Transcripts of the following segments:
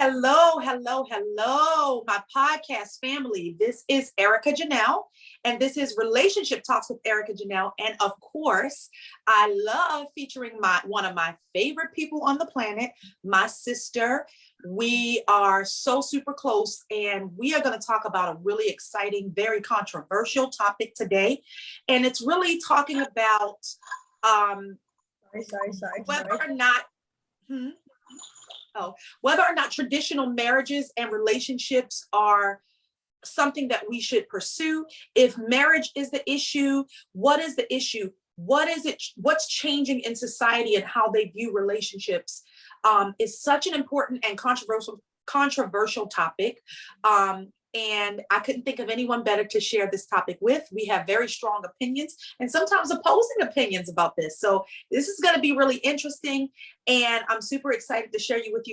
Hello, hello, hello, my podcast family. This is Erica Janelle, and this is Relationship Talks with Erica Janelle. And of course, I love featuring one of my favorite people on the planet, my sister. We are so super close, and we are going to talk about a really exciting, very controversial topic today. And it's really talking about whether or not whether or not traditional marriages and relationships are something that we should pursue. If marriage is the issue, what is the issue? What is it? What's changing in society and how they view relationships is such an important and controversial topic. And I couldn't think of anyone better to share this topic with. We have very strong opinions and sometimes opposing opinions about this. So this is going to be really interesting, and I'm super excited to share it with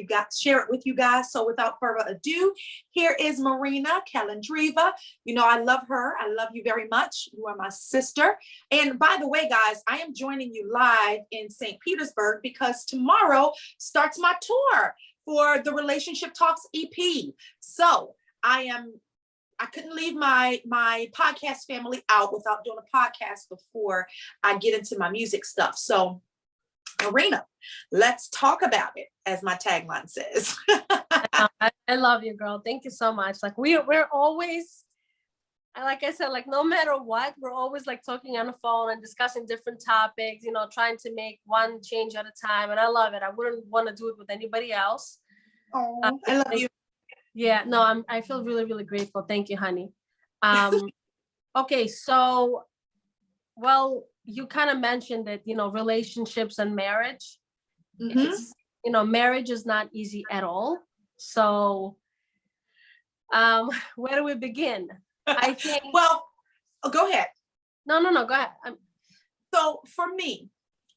you guys. So without further ado, here is Marina Kalandriva. You know, I love her. I love you very much. You are my sister. And by the way, guys, I am joining you live in St. Petersburg because tomorrow starts my tour for the Relationship Talks EP. So I couldn't leave my podcast family out without doing a podcast before I get into my music stuff. So, Marina, let's talk about it, as my tagline says. I love you, girl. Thank you so much. Like we're always, like I said, like no matter what, we're always like talking on the phone and discussing different topics, you know, trying to make one change at a time. And I love it. I wouldn't want to do it with anybody else. Oh, I love you. Yeah, no, I feel really, really grateful. Thank you, honey. Okay, so, well, you kind of mentioned that, you know, relationships and marriage, it's, you know, marriage is not easy at all. So, where do we begin? I think. Well, go ahead. No, go ahead. So for me,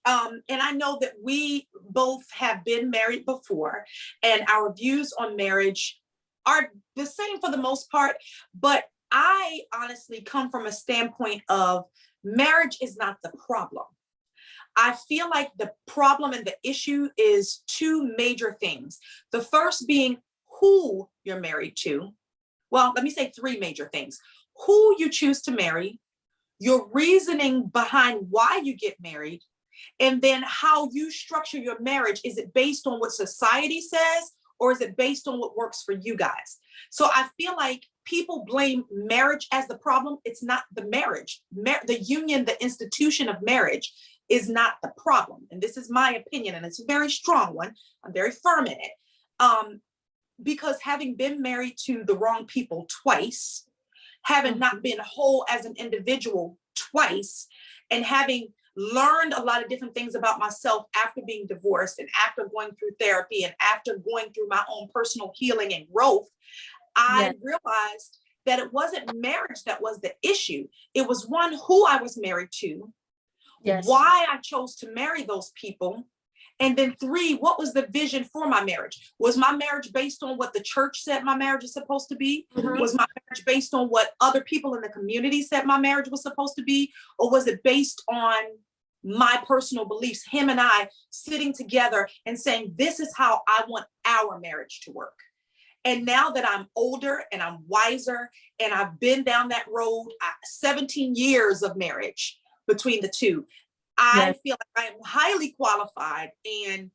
and I know that we both have been married before, and our views on marriage are the same for the most part, but I honestly come from a standpoint of marriage is not the problem. I feel like the problem and the issue is two major things. The first being who you're married to. Well, let me say three major things. Who you choose to marry, your reasoning behind why you get married, and then how you structure your marriage. Is it based on what society says, or is it based on what works for you guys? So I feel like people blame marriage as the problem. It's not the marriage. The union, the institution of marriage is not the problem. And this is my opinion, and it's a very strong one. I'm very firm in it. Because having been married to the wrong people twice, having not been whole as an individual twice, and having learned a lot of different things about myself after being divorced and after going through therapy and after going through my own personal healing and growth, I realized that it wasn't marriage that was the issue. It was one, who I was married to, why I chose to marry those people, and then three, what was the vision for my marriage? Was my marriage based on what the church said my marriage is supposed to be? Was my marriage based on what other people in the community said my marriage was supposed to be? Or was it based on my personal beliefs, him and I sitting together and saying, this is how I want our marriage to work? And now that I'm older and I'm wiser and I've been down that road, 17 years of marriage between the two, I feel like I am highly qualified, and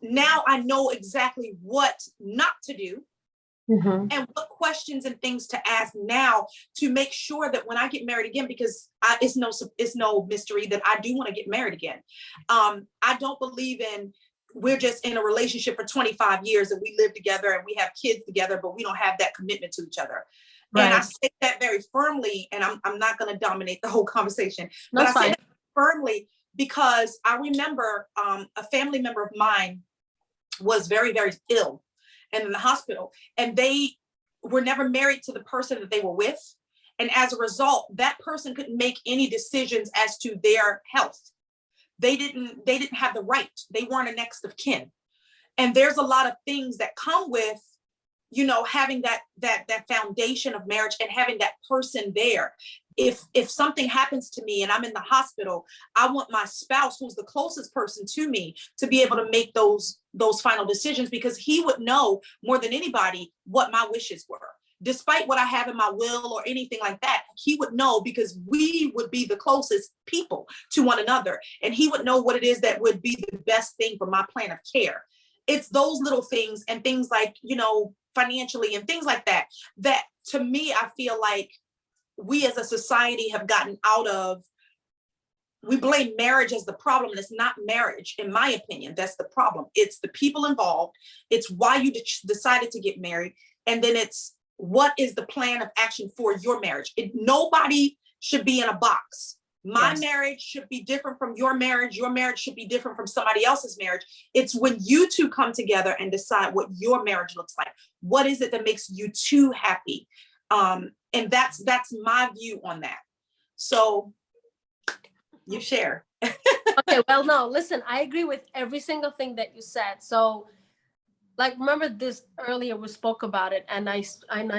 now I know exactly what not to do and what questions and things to ask now to make sure that when I get married again, because it's no mystery that I do want to get married again. I don't believe in we're just in a relationship for 25 years and we live together and we have kids together, but we don't have that commitment to each other. Right. And I say that very firmly, and I'm not going to dominate the whole conversation, but I say that firmly because I remember a family member of mine was very, very ill and in the hospital, and they were never married to the person that they were with. And as a result, that person couldn't make any decisions as to their health. They didn't have the right. They weren't a next of kin. And there's a lot of things that come with having that foundation of marriage and having that person there. If something happens to me and I'm in the hospital, I want my spouse, who's the closest person to me, to be able to make those final decisions, because he would know more than anybody what my wishes were. Despite what I have in my will or anything like that, he would know, because we would be the closest people to one another. And he would know what it is that would be the best thing for my plan of care. It's those little things, and things like, financially and things like that, that to me, I feel like we as a society have gotten out of. We blame marriage as the problem, and it's not marriage, in my opinion. That's the problem. It's the people involved. It's why you decided to get married. And then it's, what is the plan of action for your marriage? Nobody should be in a box. My Yes. marriage should be different from your marriage. Your marriage should be different from somebody else's marriage. It's when you two come together and decide what your marriage looks like. What is it that makes you two happy? And that's my view on that. So you share. Okay, well, no, listen, I agree with every single thing that you said. So, like, remember this earlier, we spoke about it, and I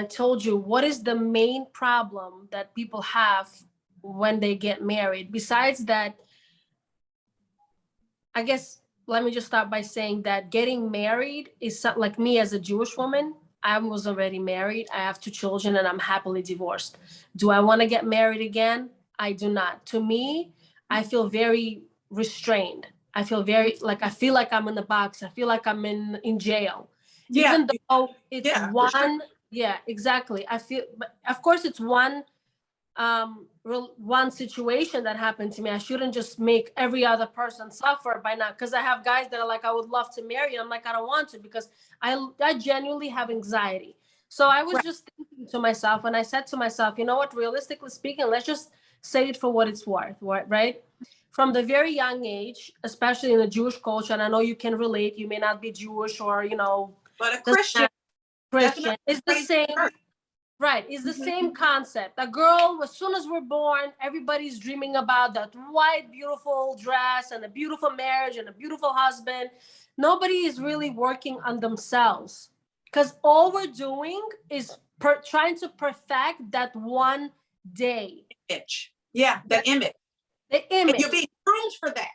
told you, what is the main problem that people have when they get married? Besides that, I guess, let me just start by saying that getting married is like, me as a Jewish woman, I was already married. I have 2 children and I'm happily divorced. Do I want to get married again? I do not. To me, I feel very restrained. I feel like I'm in the box. I feel like I'm in jail. Yeah. Even though it's Yeah, for sure. one, yeah, exactly. I feel, but of course it's one situation that happened to me. I shouldn't just make every other person suffer by now, because I have guys that are like, I would love to marry you. I'm like, I don't want to, because I genuinely have anxiety. So I was Right. just thinking to myself, and I said to myself, you know what, realistically speaking, let's just say it for what it's worth, right? From the very young age, especially in the Jewish culture, and I know you can relate, you may not be Jewish or, But a Christian, Christian, it's the praise same. God. Right, it's the Mhm. same concept. A girl, as soon as we're born, everybody's dreaming about that white, beautiful dress and a beautiful marriage and a beautiful husband. Nobody is really working on themselves, because all we're doing is trying to perfect that one day. Image. Yeah, the image. The And image. you're being groomed for that.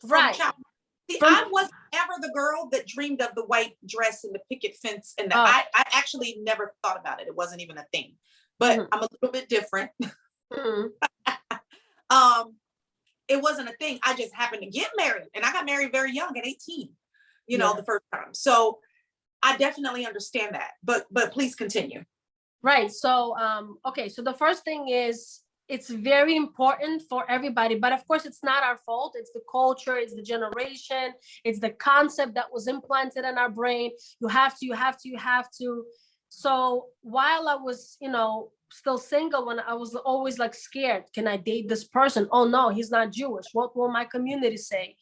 From Right. child. See, From- I wasn't ever the girl that dreamed of the white dress and the picket fence, and Oh. I actually never thought about it. It wasn't even a thing. But Mhm. I'm a little bit different. Mhm. It wasn't a thing. I just happened to get married, and I got married very young at 18. Yeah. The first time. So I definitely understand that. But please continue. Right. So, okay. So the first thing is, it's very important for everybody, but of course it's not our fault. It's the culture, it's the generation, it's the concept that was implanted in our brain. You have to. So while I was, still single, when I was always like scared, can I date this person? Oh no, he's not Jewish. What will my community say?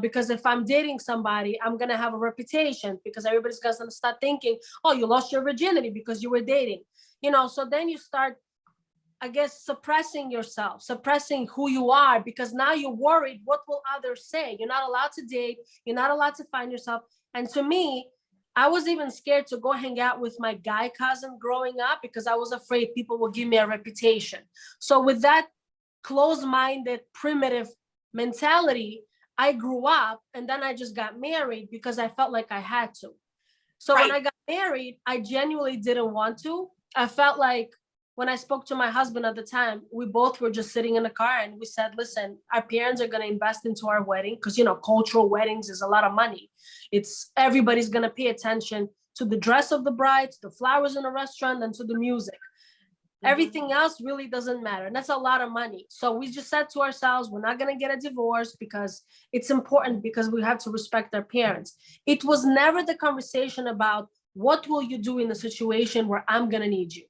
Because if I'm dating somebody, I'm going to have a reputation, because everybody's going to start thinking, oh, you lost your virginity because you were dating. So then you start, I guess, suppressing yourself, suppressing who you are, because now you're worried, what will others say? You're not allowed to date. You're not allowed to find yourself. And to me, I was even scared to go hang out with my guy cousin growing up, because I was afraid people will give me a reputation. So with that closed-minded, primitive mentality, I grew up, and then I just got married because I felt like I had to. So Right. when I got married, I genuinely didn't want to. I felt like, when I spoke to my husband at the time, we both were just sitting in the car, and we said, listen, our parents are going to invest into our wedding, because, cultural weddings is a lot of money. Everybody's going to pay attention to the dress of the bride, to the flowers in the restaurant, and to the music. Mm-hmm. Everything else really doesn't matter. And that's a lot of money. So we just said to ourselves, we're not going to get a divorce, because it's important, because we have to respect our parents. It was never the conversation about, what will you do in a situation where I'm going to need you?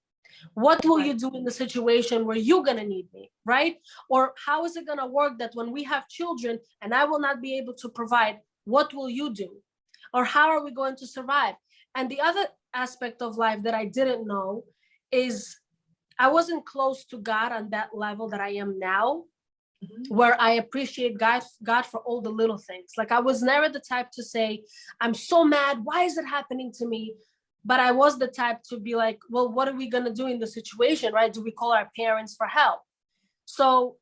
What will you do in the situation where you're going to need me, right? Or how is it going to work that when we have children and I will not be able to provide, what will you do? Or how are we going to survive? And the other aspect of life that I didn't know is, I wasn't close to God on that level that I am now, where I appreciate God for all the little things. Like, I was never the type to say, I'm so mad, why is it happening to me? But I was the type to be like, well, what are we going to do in the situation, right? Do we call our parents for help? So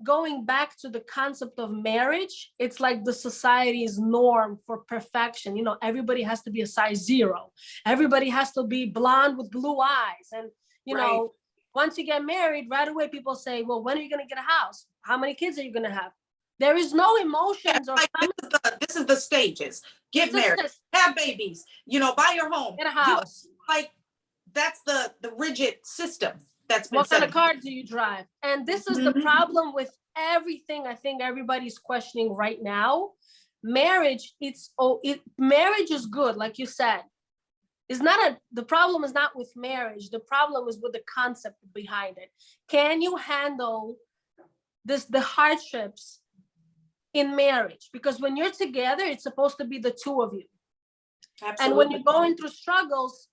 going back to the concept of marriage, it's like the society's norm for perfection. You know, everybody has to be a size 0. Everybody has to be blonde with blue eyes. And, you know, once you get married, right away, people say, well, when are you going to get a house? How many kids are you going to have? There is no emotions or like this is the stages. Get married, have babies, you know, buy your home, get a house. Like that's the rigid system that's been what set kind of car do you drive? And this is the problem with everything. I think everybody's questioning right now. Marriage, marriage is good, like you said. The problem is not with marriage. The problem is with the concept behind it. Can you handle the hardships in marriage? Because when you're together, it's supposed to be the two of you. Absolutely. And when you're going through struggles,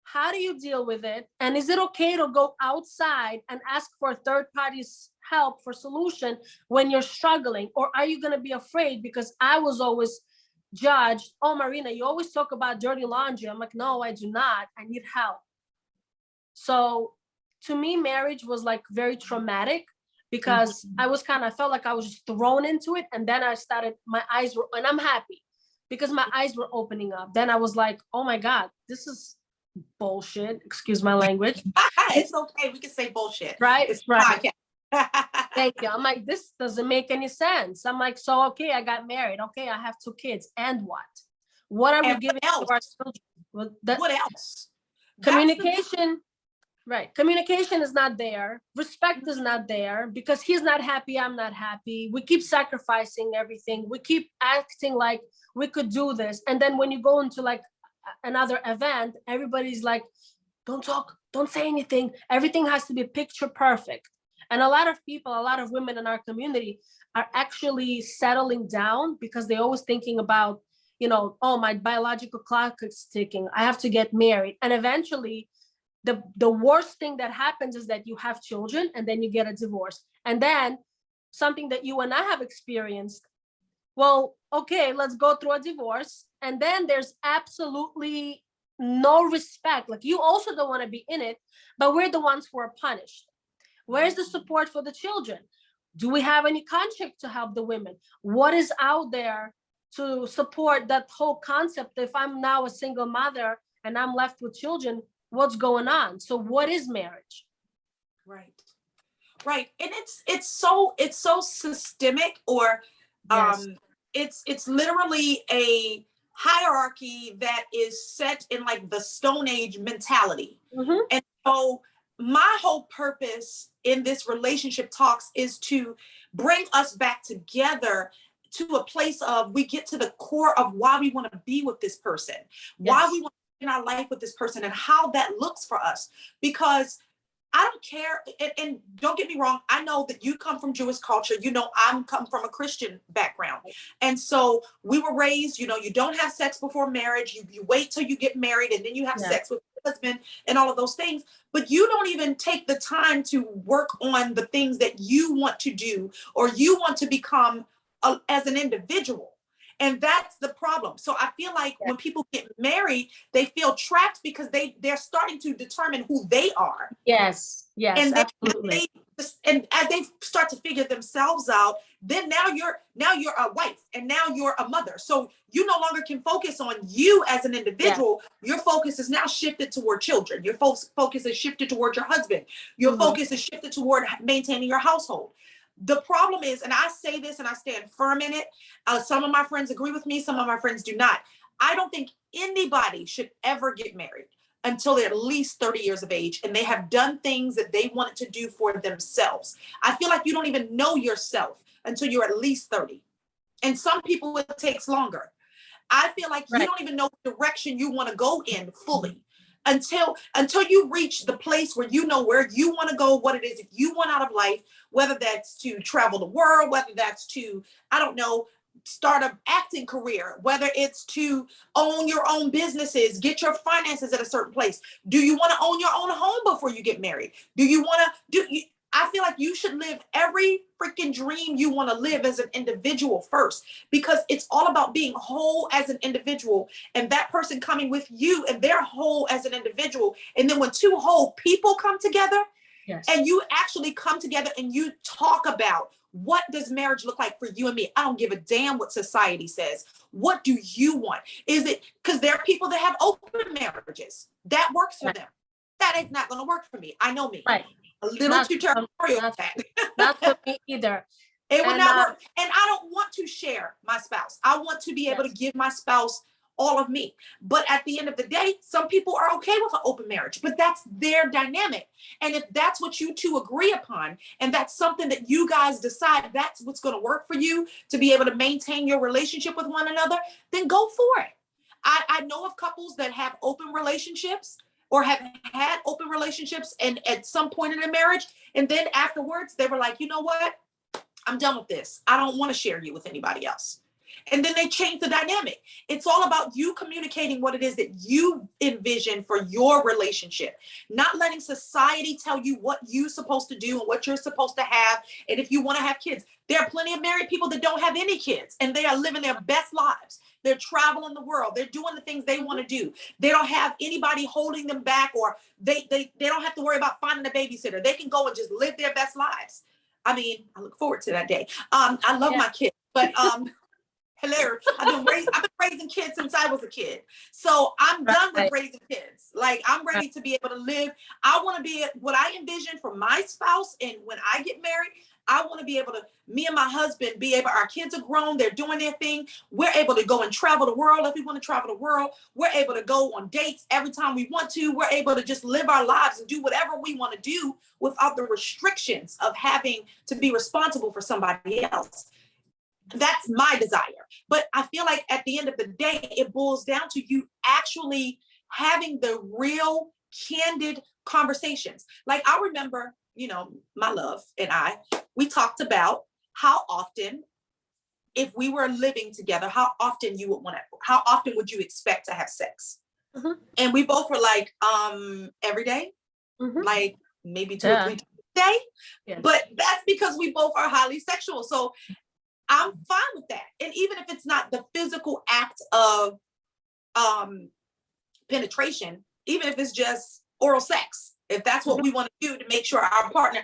how do you deal with it? And is it okay to go outside and ask for third party's help for solution when you're struggling? Or are you going to be afraid? Because I was always judged. Oh, Marina, you always talk about dirty laundry. I'm like, no, I do not. I need help. So to me, marriage was like very traumatic because I felt like I was just thrown into it. And then and I'm happy because my eyes were opening up. Then I was like, oh my God, this is bullshit. Excuse my language. It's okay. We can say bullshit. Right? It's right. Thank you. I'm like, this doesn't make any sense. I'm like, so, okay, I got married. Okay, I have 2 kids. And what? What are we giving to our children? What else? Communication. Right. Communication is not there. Respect is not there because he's not happy. I'm not happy. We keep sacrificing everything. We keep acting like we could do this. And then when you go into like another event, everybody's like, don't talk, don't say anything. Everything has to be picture perfect. And a lot of people, a lot of women in our community are actually settling down because they're always thinking about, you know, oh, my biological clock is ticking. I have to get married. And eventually the worst thing that happens is that you have children and then you get a divorce. And then something that you and I have experienced, well, okay, let's go through a divorce. And then there's absolutely no respect. Like you also don't want to be in it, but we're the ones who are punished. Where's the support for the children? Do we have any contract to help the women? What is out there to support that whole concept? If I'm now a single mother and I'm left with children, what's going on? So what is marriage? Right. And it's so systemic, or it's literally a hierarchy that is set in like the Stone Age mentality. And so my whole purpose in this relationship talks is to bring us back together to a place of we get to the core of why we want to be with this person, why we want to be in our life with this person, and how that looks for us. Because I don't care, and don't get me wrong, I know that you come from Jewish culture, you know, I'm come from a Christian background. And so we were raised, you know, you don't have sex before marriage, you wait till you get married and then you have sex with your husband and all of those things. But you don't even take the time to work on the things that you want to do or you want to become as an individual. And that's the problem. So I feel like when people get married, they feel trapped because they're starting to determine who they are. Yes, and absolutely. And as they start to figure themselves out, then now you're a wife and now you're a mother. So you no longer can focus on you as an individual. Your focus is now shifted toward children. Your focus is shifted toward your husband. Your focus is shifted toward maintaining your household. The problem is, and I say this and I stand firm in it, some of my friends agree with me, some of my friends do not. I don't think anybody should ever get married until they're at least 30 years of age and they have done things that they wanted to do for themselves. I feel like you don't even know yourself until you're at least 30. And some people, it takes longer. I feel like you don't even know the direction you want to go in fully until you reach the place where you know where you want to go, what it is that you want out of life, whether that's to travel the world, whether that's to, I don't know, start an acting career, whether it's to own your own businesses, get your finances at a certain place. Do you want to own your own home before you get married? Do you want to I feel like you should live every freaking dream you want to live as an individual first, because it's all about being whole as an individual, and that person coming with you and they're whole as an individual. And then when two whole people come together, Yes. and you actually come together and you talk about, what does marriage look like for you and me? I don't give a damn what society says. What do you want? Is it, because there are people that have open marriages that works for them. That is not going to work for me. I know me. Right. A little too territorial with that. Not for me either. It would not work. And I don't want to share my spouse. I want to be able to give my spouse all of me. But at the end of the day, some people are okay with an open marriage, but that's their dynamic. And if that's what you two agree upon, and that's something that you guys decide that's what's going to work for you to be able to maintain your relationship with one another, then go for it. I know of couples that have open relationships or have had open relationships and at some point in their marriage, and then afterwards they were like, you know what? I'm done with this. I don't want to share you with anybody else. And then they change the dynamic. It's all about you communicating what it is that you envision for your relationship, not letting society tell you what you're supposed to do and what you're supposed to have. And if you want to have kids, there are plenty of married people that don't have any kids and they are living their best lives. They're traveling the world. They're doing the things they want to do. They don't have anybody holding them back, or they don't have to worry about finding a babysitter. They can go and just live their best lives. I mean, I look forward to that day. I love my kids, but hilarious. I've been raising kids since I was a kid. So I'm done with raising kids. Like, I'm ready to be able to live. I want to be what I envision for my spouse. And when I get married, I want to be able to, me and my husband, our kids are grown, they're doing their thing. We're able to go and travel the world if we want to travel the world. We're able to go on dates every time we want to. We're able to just live our lives and do whatever we want to do without the restrictions of having to be responsible for somebody else. That's my desire. But I feel like at the end of the day, it boils down to you actually having the real candid conversations. Like, I remember, my love and we talked about how often, if we were living together, how often would you expect to have sex? Mm-hmm. And we both were like, every day, like maybe 2 or 3 times a day. Yes. But that's because we both are highly sexual. So I'm fine with that. And even if it's not the physical act of penetration, even if it's just oral sex, if that's what we want to do to make sure our partner,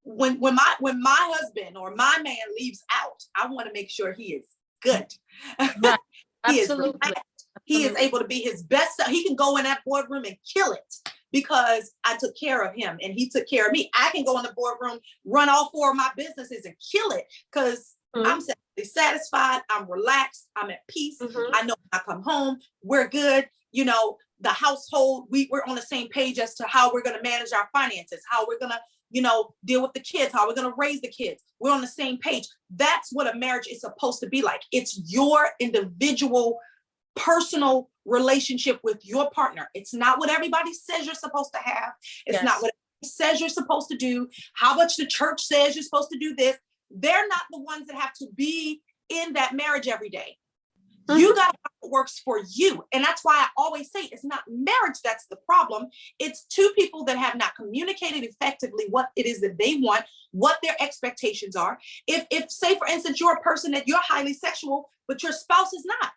when my husband or my man leaves out, I want to make sure he is good. Right. He Absolutely. Is relaxed. He is able to be his best self. He can go in that boardroom and kill it because I took care of him and he took care of me. I can go in the boardroom, run all 4 of my businesses and kill it because I'm sexually satisfied. I'm relaxed. I'm at peace. I know when I come home, we're good. The household, we're on the same page as to how we're going to manage our finances, how we're going to, deal with the kids, how we're going to raise the kids. We're on the same page. That's what a marriage is supposed to be like. It's your individual, personal relationship with your partner. It's not what everybody says you're supposed to have. It's not what everybody says you're supposed to do. How much the church says you're supposed to do this. They're not the ones that have to be in that marriage every day. You got to know what works for you. And that's why I always say it's not marriage that's the problem. It's 2 people that have not communicated effectively what it is that they want, what their expectations are. If say, for instance, you're a person that you're highly sexual, but your spouse is not,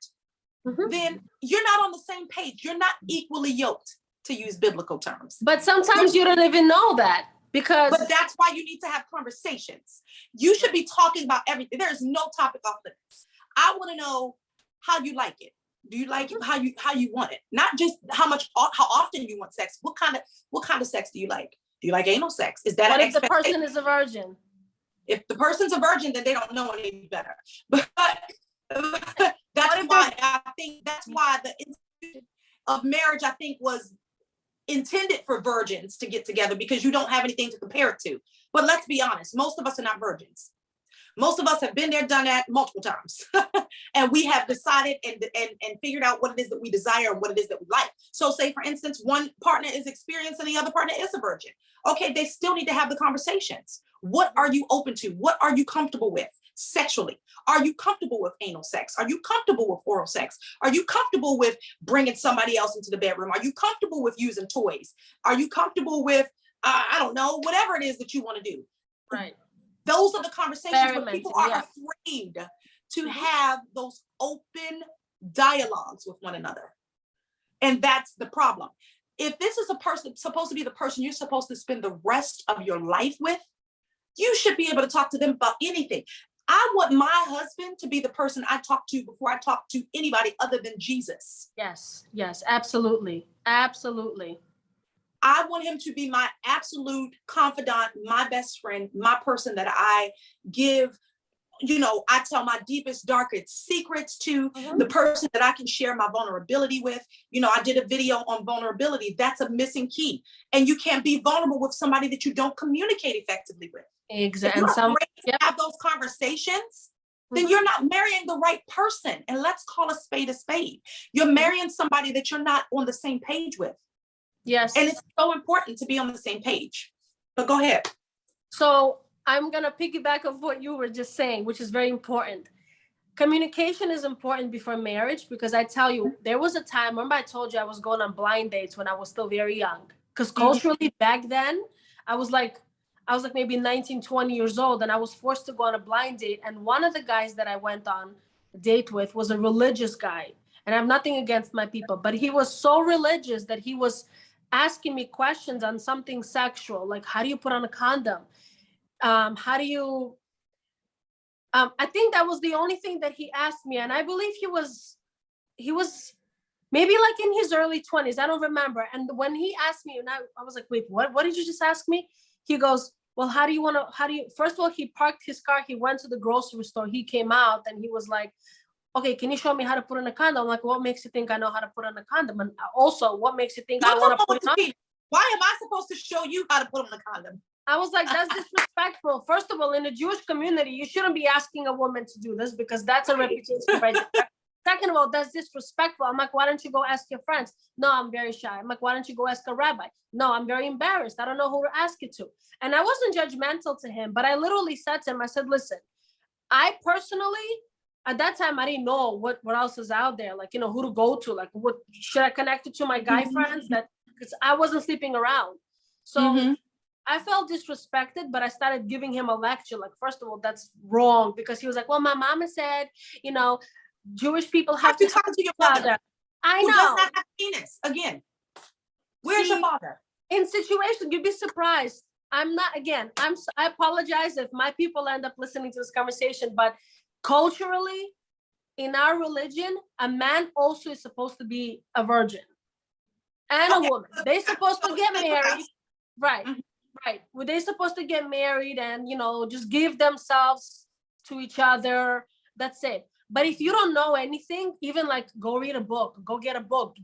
then you're not on the same page. You're not equally yoked, to use biblical terms. But sometimes you don't even know that. But that's why you need to have conversations. You should be talking about everything. There's no topic off limits. I want to know how you like it. Do you like it? How you want it? Not just how often you want sex. What kind of sex do you like? Do you like anal sex? Is that what if the person is a virgin? If the person's a virgin, then they don't know any better. But that's why the institution of marriage, I think, was intended for virgins to get together, because you don't have anything to compare it to. But let's be honest, most of us are not virgins. Most of us have been there, done that multiple times. And we have decided and figured out what it is that we desire and what it is that we like. So say, for instance, one partner is experienced and the other partner is a virgin. Okay, they still need to have the conversations. What are you open to? What are you comfortable with sexually? Are you comfortable with anal sex? Are you comfortable with oral sex? Are you comfortable with bringing somebody else into the bedroom? Are you comfortable with using toys? Are you comfortable with, I don't know, whatever it is that you want to do? Right. Those are the conversations where people Experimenting, are afraid to have those open dialogues with one another. And that's the problem. If this is a person supposed to be the person you're supposed to spend the rest of your life with, you should be able to talk to them about anything. I want my husband to be the person I talk to before I talk to anybody other than Jesus. Yes, yes, absolutely. Absolutely. I want him to be my absolute confidant, my best friend, my person that I give, I tell my deepest, darkest secrets to, the person that I can share my vulnerability with. I did a video on vulnerability. That's a missing key. And you can't be vulnerable with somebody that you don't communicate effectively with. Exactly. If you're afraid to have those conversations, then you're not marrying the right person. And let's call a spade a spade. You're marrying somebody that you're not on the same page with. Yes. And it's so important to be on the same page. But go ahead. So I'm going to piggyback of what you were just saying, which is very important. Communication is important before marriage, because I tell you, there was a time, remember I told you I was going on blind dates when I was still very young, because culturally back then I was like maybe 19, 20 years old, and I was forced to go on a blind date. And one of the guys that I went on a date with was a religious guy. And I have nothing against my people, but he was so religious that he was asking me questions on something sexual, like how do you put on a condom? How do you, I think that was the only thing that he asked me. And I believe he was maybe like in his early 20s. I don't remember. And when he asked me, and I was like, wait, what did you just ask me? He goes, well, first of all, he parked his car. He went to the grocery store. He came out and he was like, okay, can you show me how to put on a condom? I'm like, what makes you think I know how to put on a condom? And also, what makes you think I want to put it on? Why am I supposed to show you how to put on a condom? I was like, that's disrespectful. First of all, in the Jewish community, you shouldn't be asking a woman to do this, because that's a reputation right there. Second of all, that's disrespectful. I'm like, why don't you go ask your friends? No, I'm very shy. I'm like, why don't you go ask a rabbi? No, I'm very embarrassed. I don't know who to ask it to. And I wasn't judgmental to him, but I literally said to him, I said, listen, I personally, at that time, I didn't know what else is out there, like, who to go to, like, what should I connect it to my guy friends, because I wasn't sleeping around. So I felt disrespected, but I started giving him a lecture. Like, first of all, that's wrong, because he was like, well, my mama said, Jewish people have to talk to your father. I know. Who does not have penis. Again, where's your father? In situations, you'd be surprised. I apologize if my people end up listening to this conversation, but culturally, in our religion, a man also is supposed to be a virgin and a woman. They're supposed to get married. Right. Right. Well, they're supposed to get married and, just give themselves to each other. That's it. But if you don't know anything, even like go read a book, go get a book,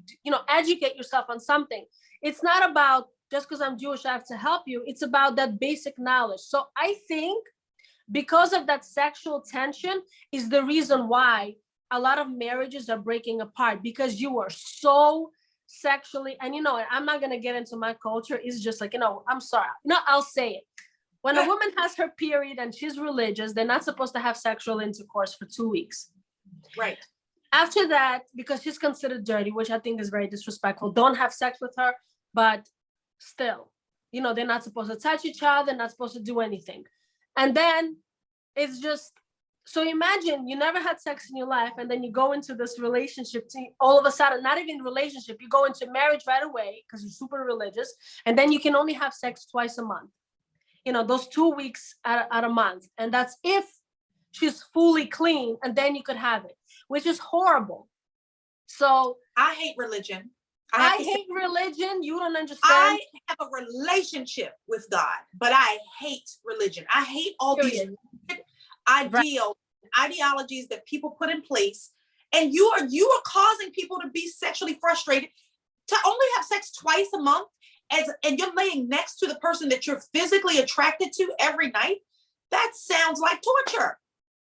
educate yourself on something. It's not about just because I'm Jewish, I have to help you. It's about that basic knowledge. So I think because of that sexual tension is the reason why a lot of marriages are breaking apart, because you are so sexually, and I'm not going to get into my culture. It's just like, I'm sorry. I'll say it. When a woman has her period and she's religious, they're not supposed to have sexual intercourse for 2 weeks. Right. After that, because she's considered dirty, which I think is very disrespectful, don't have sex with her, but still, they're not supposed to touch each other, they're not supposed to do anything. And then it's just, so imagine you never had sex in your life, and then you go into this relationship, all of a sudden, not even relationship, you go into marriage right away because you're super religious, and then you can only have sex twice a month. Those 2 weeks at a month. And that's if she's fully clean, and then you could have it, which is horrible. So I hate religion. I hate religion. You don't understand. I have a relationship with God, but I hate religion. I hate all these ideologies that people put in place. And you are causing people to be sexually frustrated, to only have sex twice a month, and you're laying next to the person that you're physically attracted to every night. That sounds like torture.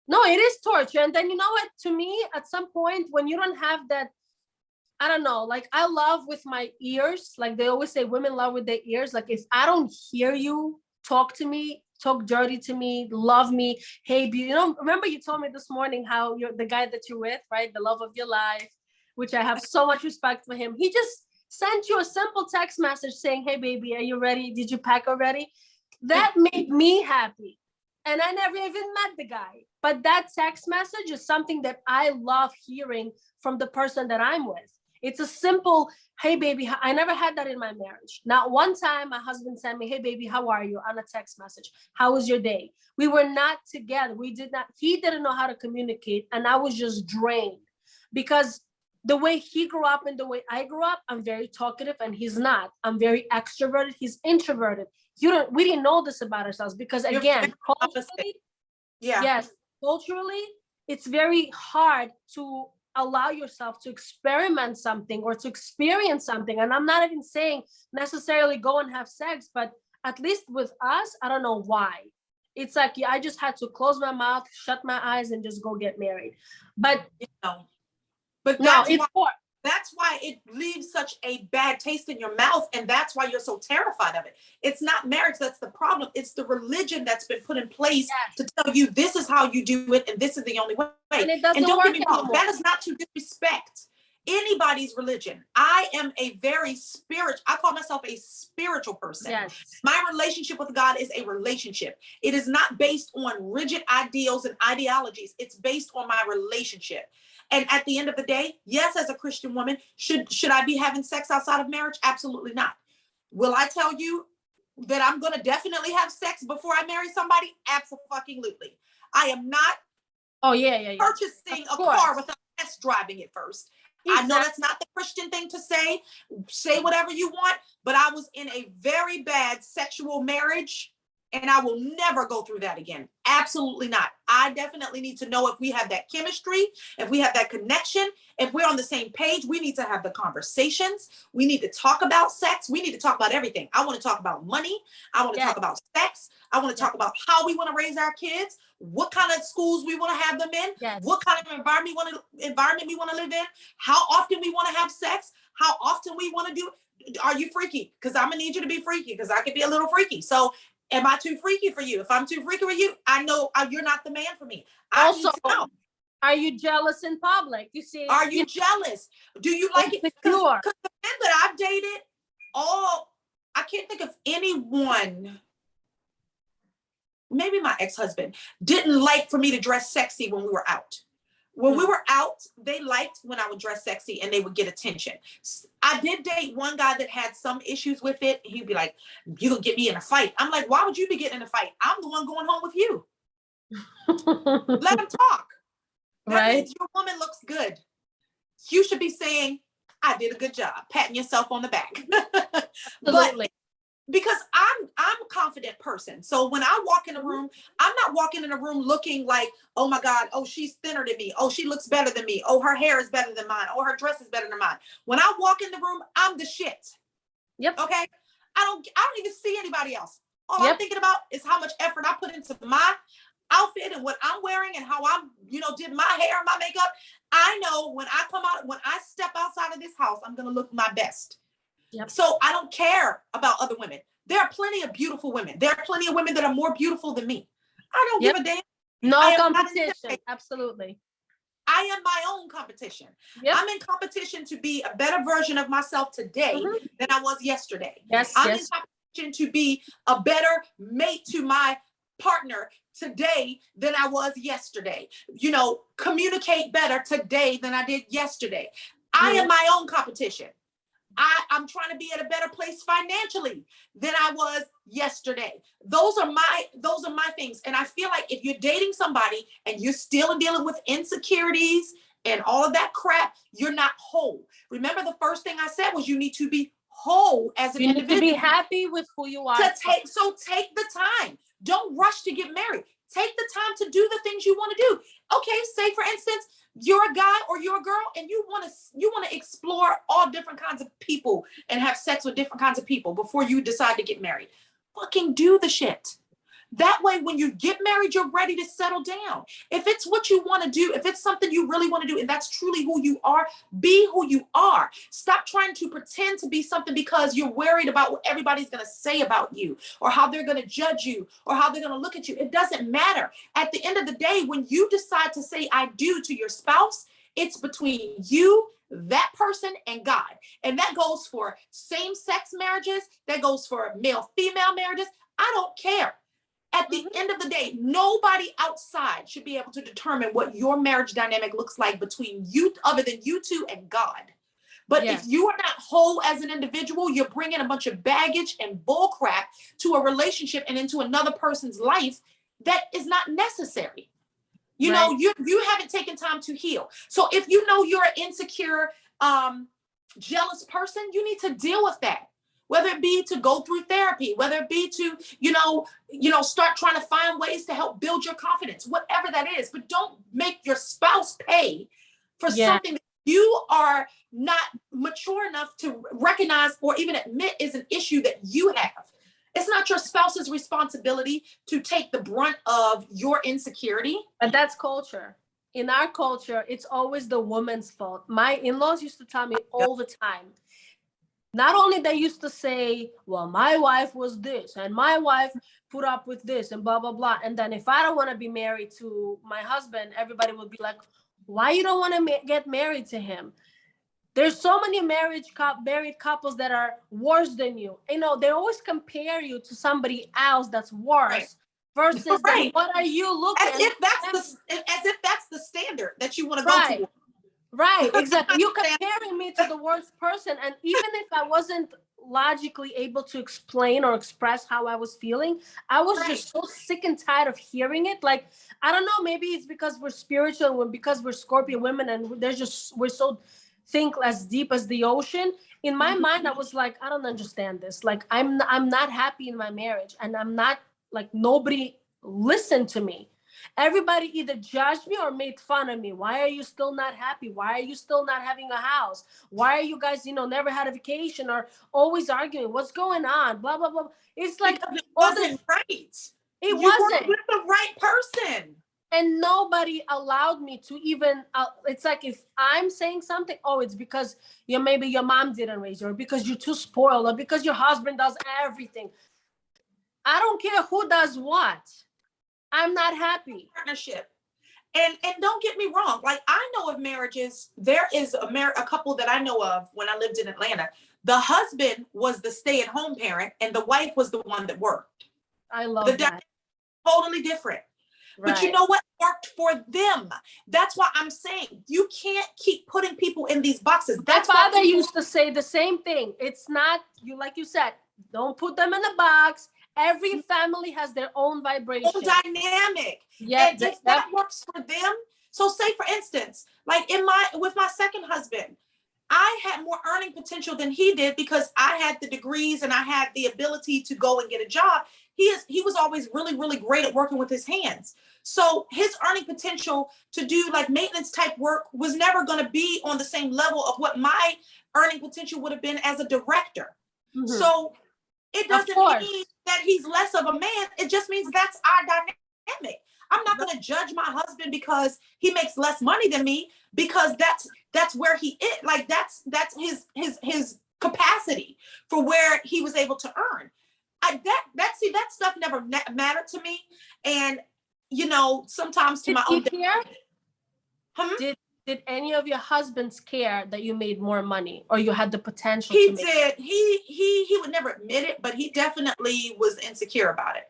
No, it is torture. And then, what, to me, at some point when you don't have that, I don't know, like I love with my ears, like they always say women love with their ears. Like if I don't hear you talk to me, talk dirty to me, love me, hey, remember you told me this morning how you're the guy that you're with, right? The love of your life, which I have so much respect for him. He just sent you a simple text message saying, hey, baby, are you ready? Did you pack already? That made me happy. And I never even met the guy. But that text message is something that I love hearing from the person that I'm with. It's a simple, hey, baby, I never had that in my marriage. Not one time my husband sent me, hey, baby, how are you? On a text message. How was your day? We were not together. He didn't know how to communicate. And I was just drained because the way he grew up and the way I grew up, I'm very talkative and he's not. I'm very extroverted. He's introverted. We didn't know this about ourselves because again, culturally, yeah. yes, culturally, it's very hard to allow yourself to experiment something or to experience something. And I'm not even saying necessarily go and have sex, but at least with us, I don't know why. It's like, yeah, I just had to close my mouth, shut my eyes, and just go get married. But but no, that's why it leaves such a bad taste in your mouth. And that's why you're so terrified of it. It's not marriage that's the problem. It's the religion that's been put in place to tell you this is how you do it. And this is the only way. And don't get me wrong, that is not to disrespect anybody's religion. I am I call myself a spiritual person. Yes. My relationship with God is a relationship. It is not based on rigid ideals and ideologies. It's based on my relationship. And at the end of the day, yes, as a Christian woman, should I be having sex outside of marriage? Absolutely not. Will I tell you that I'm going to definitely have sex before I marry somebody? Absolutely. I am not purchasing a car without test driving it first. Exactly. I know that's not the Christian thing to say. Say whatever you want, but I was in a very bad sexual marriage. And I will never go through that again. Absolutely not. I definitely need to know if we have that chemistry, if we have that connection, if we're on the same page. We need to have the conversations. We need to talk about sex. We need to talk about everything. I want to talk about money. I want to talk about sex. I want to talk about how we want to raise our kids, what kind of schools we want to have them in, what kind of environment we want to live in, how often we want to have sex, how often we want to do it. Are you freaky? Because I'm going to need you to be freaky because I could be a little freaky. So am I too freaky for you? If I'm too freaky for you, I know you're not the man for me. I need to know. Are you jealous in public? You see? Are you jealous? Do you like it? Because the men that I've dated, I can't think of anyone, maybe my ex-husband, didn't like for me to dress sexy when we were out. When we were out, they liked when I would dress sexy and they would get attention. I did date one guy that had some issues with it. He'd be like, you'll get me in a fight. I'm like, why would you be getting in a fight? I'm the one going home with you. Let him talk. That means your woman looks good. You should be saying, I did a good job, patting yourself on the back. But because I'm a confident person. So when I walk in a room, I'm not walking in a room looking like, oh my God, oh, she's thinner than me. Oh, she looks better than me. Oh, her hair is better than mine. Oh, her dress is better than mine. When I walk in the room, I'm the shit. Yep. Okay. I don't even see anybody else. All I'm thinking about is how much effort I put into my outfit and what I'm wearing and how I'm, did my hair and my makeup. I know when I step outside of this house, I'm going to look my best. Yep. So I don't care about other women. There are plenty of beautiful women. There are plenty of women that are more beautiful than me. I don't give a damn. No competition. Absolutely. I am my own competition. Yep. I'm in competition to be a better version of myself today than I was yesterday. I'm in competition to be a better mate to my partner today than I was yesterday. Communicate better today than I did yesterday. I am my own competition. I'm trying to be at a better place financially than I was yesterday. Those are my things. And I feel like if you're dating somebody and you're still dealing with insecurities and all of that crap, you're not whole. Remember, the first thing I said was you need to be whole as an individual. You need to be happy with who you are. Take the time. Don't rush to get married. Take the time to do the things you want to do. Okay, say for instance, you're a guy or you're a girl and you want to explore all different kinds of people and have sex with different kinds of people before you decide to get married. Fucking do the shit. That way, when you get married, you're ready to settle down. If it's what you want to do, if it's something you really want to do, and that's truly who you are, be who you are. Stop trying to pretend to be something because you're worried about what everybody's going to say about you or how they're going to judge you or how they're going to look at you. It doesn't matter. At the end of the day, when you decide to say I do to your spouse, it's between you, that person, and God. And that goes for same-sex marriages. That goes for male-female marriages. I don't care. At the end of the day, nobody outside should be able to determine what your marriage dynamic looks like between you, other than you two and God. But if you are not whole as an individual, you're bringing a bunch of baggage and bull crap to a relationship and into another person's life that is not necessary. You know, you haven't taken time to heal. So if you know you're an insecure, jealous person, you need to deal with that. Whether it be to go through therapy, whether it be to, start trying to find ways to help build your confidence, whatever that is. But don't make your spouse pay for something that you are not mature enough to recognize or even admit is an issue that you have. It's not your spouse's responsibility to take the brunt of your insecurity. But that's culture. In our culture, it's always the woman's fault. My in-laws used to tell me all the time. Not only they used to say, well, my wife was this and my wife put up with this and blah, blah, blah. And then if I don't want to be married to my husband, everybody would be like, why you don't want to get married to him? There's so many married couples that are worse than you. You know, they always compare you to somebody else that's worse versus what are you looking at? As if that's the standard that you want to go to. Right, exactly. You're comparing me to the worst person. And even if I wasn't logically able to explain or express how I was feeling, I was just so sick and tired of hearing it. Like, I don't know, maybe it's because we're spiritual and because we're Scorpio women and we're so think as deep as the ocean. In my mind, I was like, I don't understand this. Like, I'm not happy in my marriage, and I'm not, like, nobody listened to me. Everybody either judged me or made fun of me. Why are you still not happy? Why are you still not having a house? Why are you guys, never had a vacation, or always arguing? What's going on? Blah, blah, blah. It's like, it wasn't right. It wasn't. You weren't with the right person. And nobody allowed me to even, it's like if I'm saying something, it's because maybe your mom didn't raise you, or because you're too spoiled, or because your husband does everything. I don't care who does what. I'm not happy. Partnership. And don't get me wrong. Like, I know of marriages. There is a couple that I know of when I lived in Atlanta. The husband was the stay-at-home parent and the wife was the one that worked. I love that. Totally different. Right. But you know what worked for them? That's why I'm saying you can't keep putting people in these boxes. My father used to say the same thing. It's not, like you said, don't put them in a box. Every family has their own vibration. Own dynamic. Yeah, and if that works for them. So say, for instance, like with my second husband, I had more earning potential than he did because I had the degrees and I had the ability to go and get a job. He was always really, really great at working with his hands. So his earning potential to do like maintenance type work was never going to be on the same level of what my earning potential would have been as a director. Mm-hmm. So it doesn't mean that he's less of a man. It just means that's our dynamic. I'm not going to judge my husband because he makes less money than me, because that's where he is. Like that's his capacity for where he was able to earn. That stuff never mattered to me. And sometimes to my own. Did any of your husbands care that you made more money or you had the potential? He did. He would never admit it, but he definitely was insecure about it.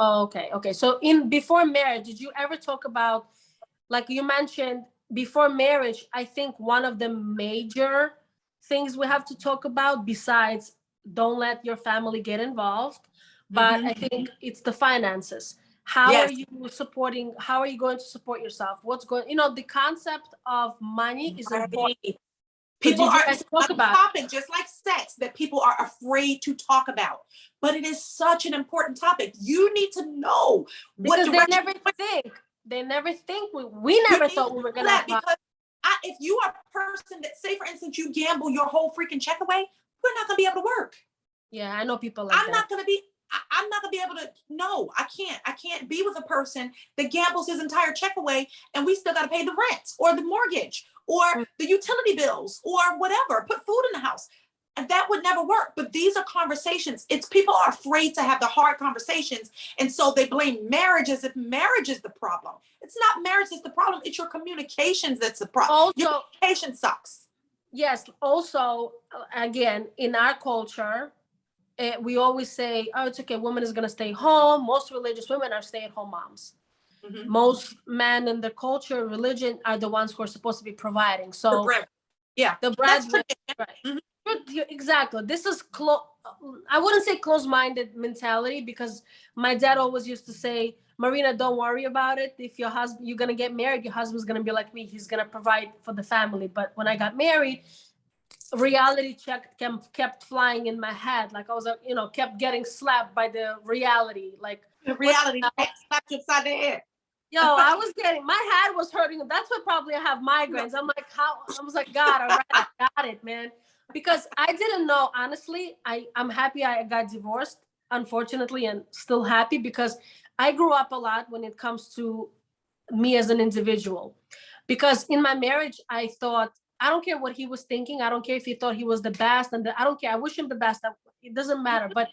Oh, okay. So before marriage, did you ever talk about, like you mentioned, before marriage, I think one of the major things we have to talk about, besides don't let your family get involved, but I think it's the finances. How are you going to support yourself? What's going, the concept of money is important. People are talk about topic, just like sex, that people are afraid to talk about. But it is such an important topic. You need to know because they never think. They never think. We never thought we were going to. Because if you are a person that, say, for instance, you gamble your whole freaking check away, we're not going to be able to work. Yeah, I know people like that. I'm not going to be able to. No, I can't be with a person that gambles his entire check away and we still got to pay the rent or the mortgage or the utility bills or whatever, put food in the house. And that would never work. But these are conversations. It's people are afraid to have the hard conversations. And so they blame marriage as if marriage is the problem. It's not marriage that's the problem. It's your communications that's the problem. Also, your communication sucks. Yes. Also, again, in our culture, we always say, oh, it's okay, woman is going to stay home. Most religious women are stay-at-home moms. Most men in the culture, religion, are the ones who are supposed to be providing. So The bread. Yeah, the that's bread, right? Exactly. This is I wouldn't say close-minded mentality, because my dad always used to say, Marina, don't worry about it. If you're gonna get married, your husband's gonna be like me. He's gonna provide for the family. But when I got married, reality check kept flying in my head. Like I was, kept getting slapped by the reality. Like reality slapped you upside the head. Yo, I was my head was hurting. That's why probably I have migraines. I'm like, I was like, God, all right, I got it, man. Because I didn't know, honestly, I'm happy I got divorced, unfortunately, and still happy, because I grew up a lot when it comes to me as an individual. Because in my marriage, I thought, I don't care what he was thinking. I don't care if he thought he was the best. I don't care. I wish him the best. It doesn't matter. But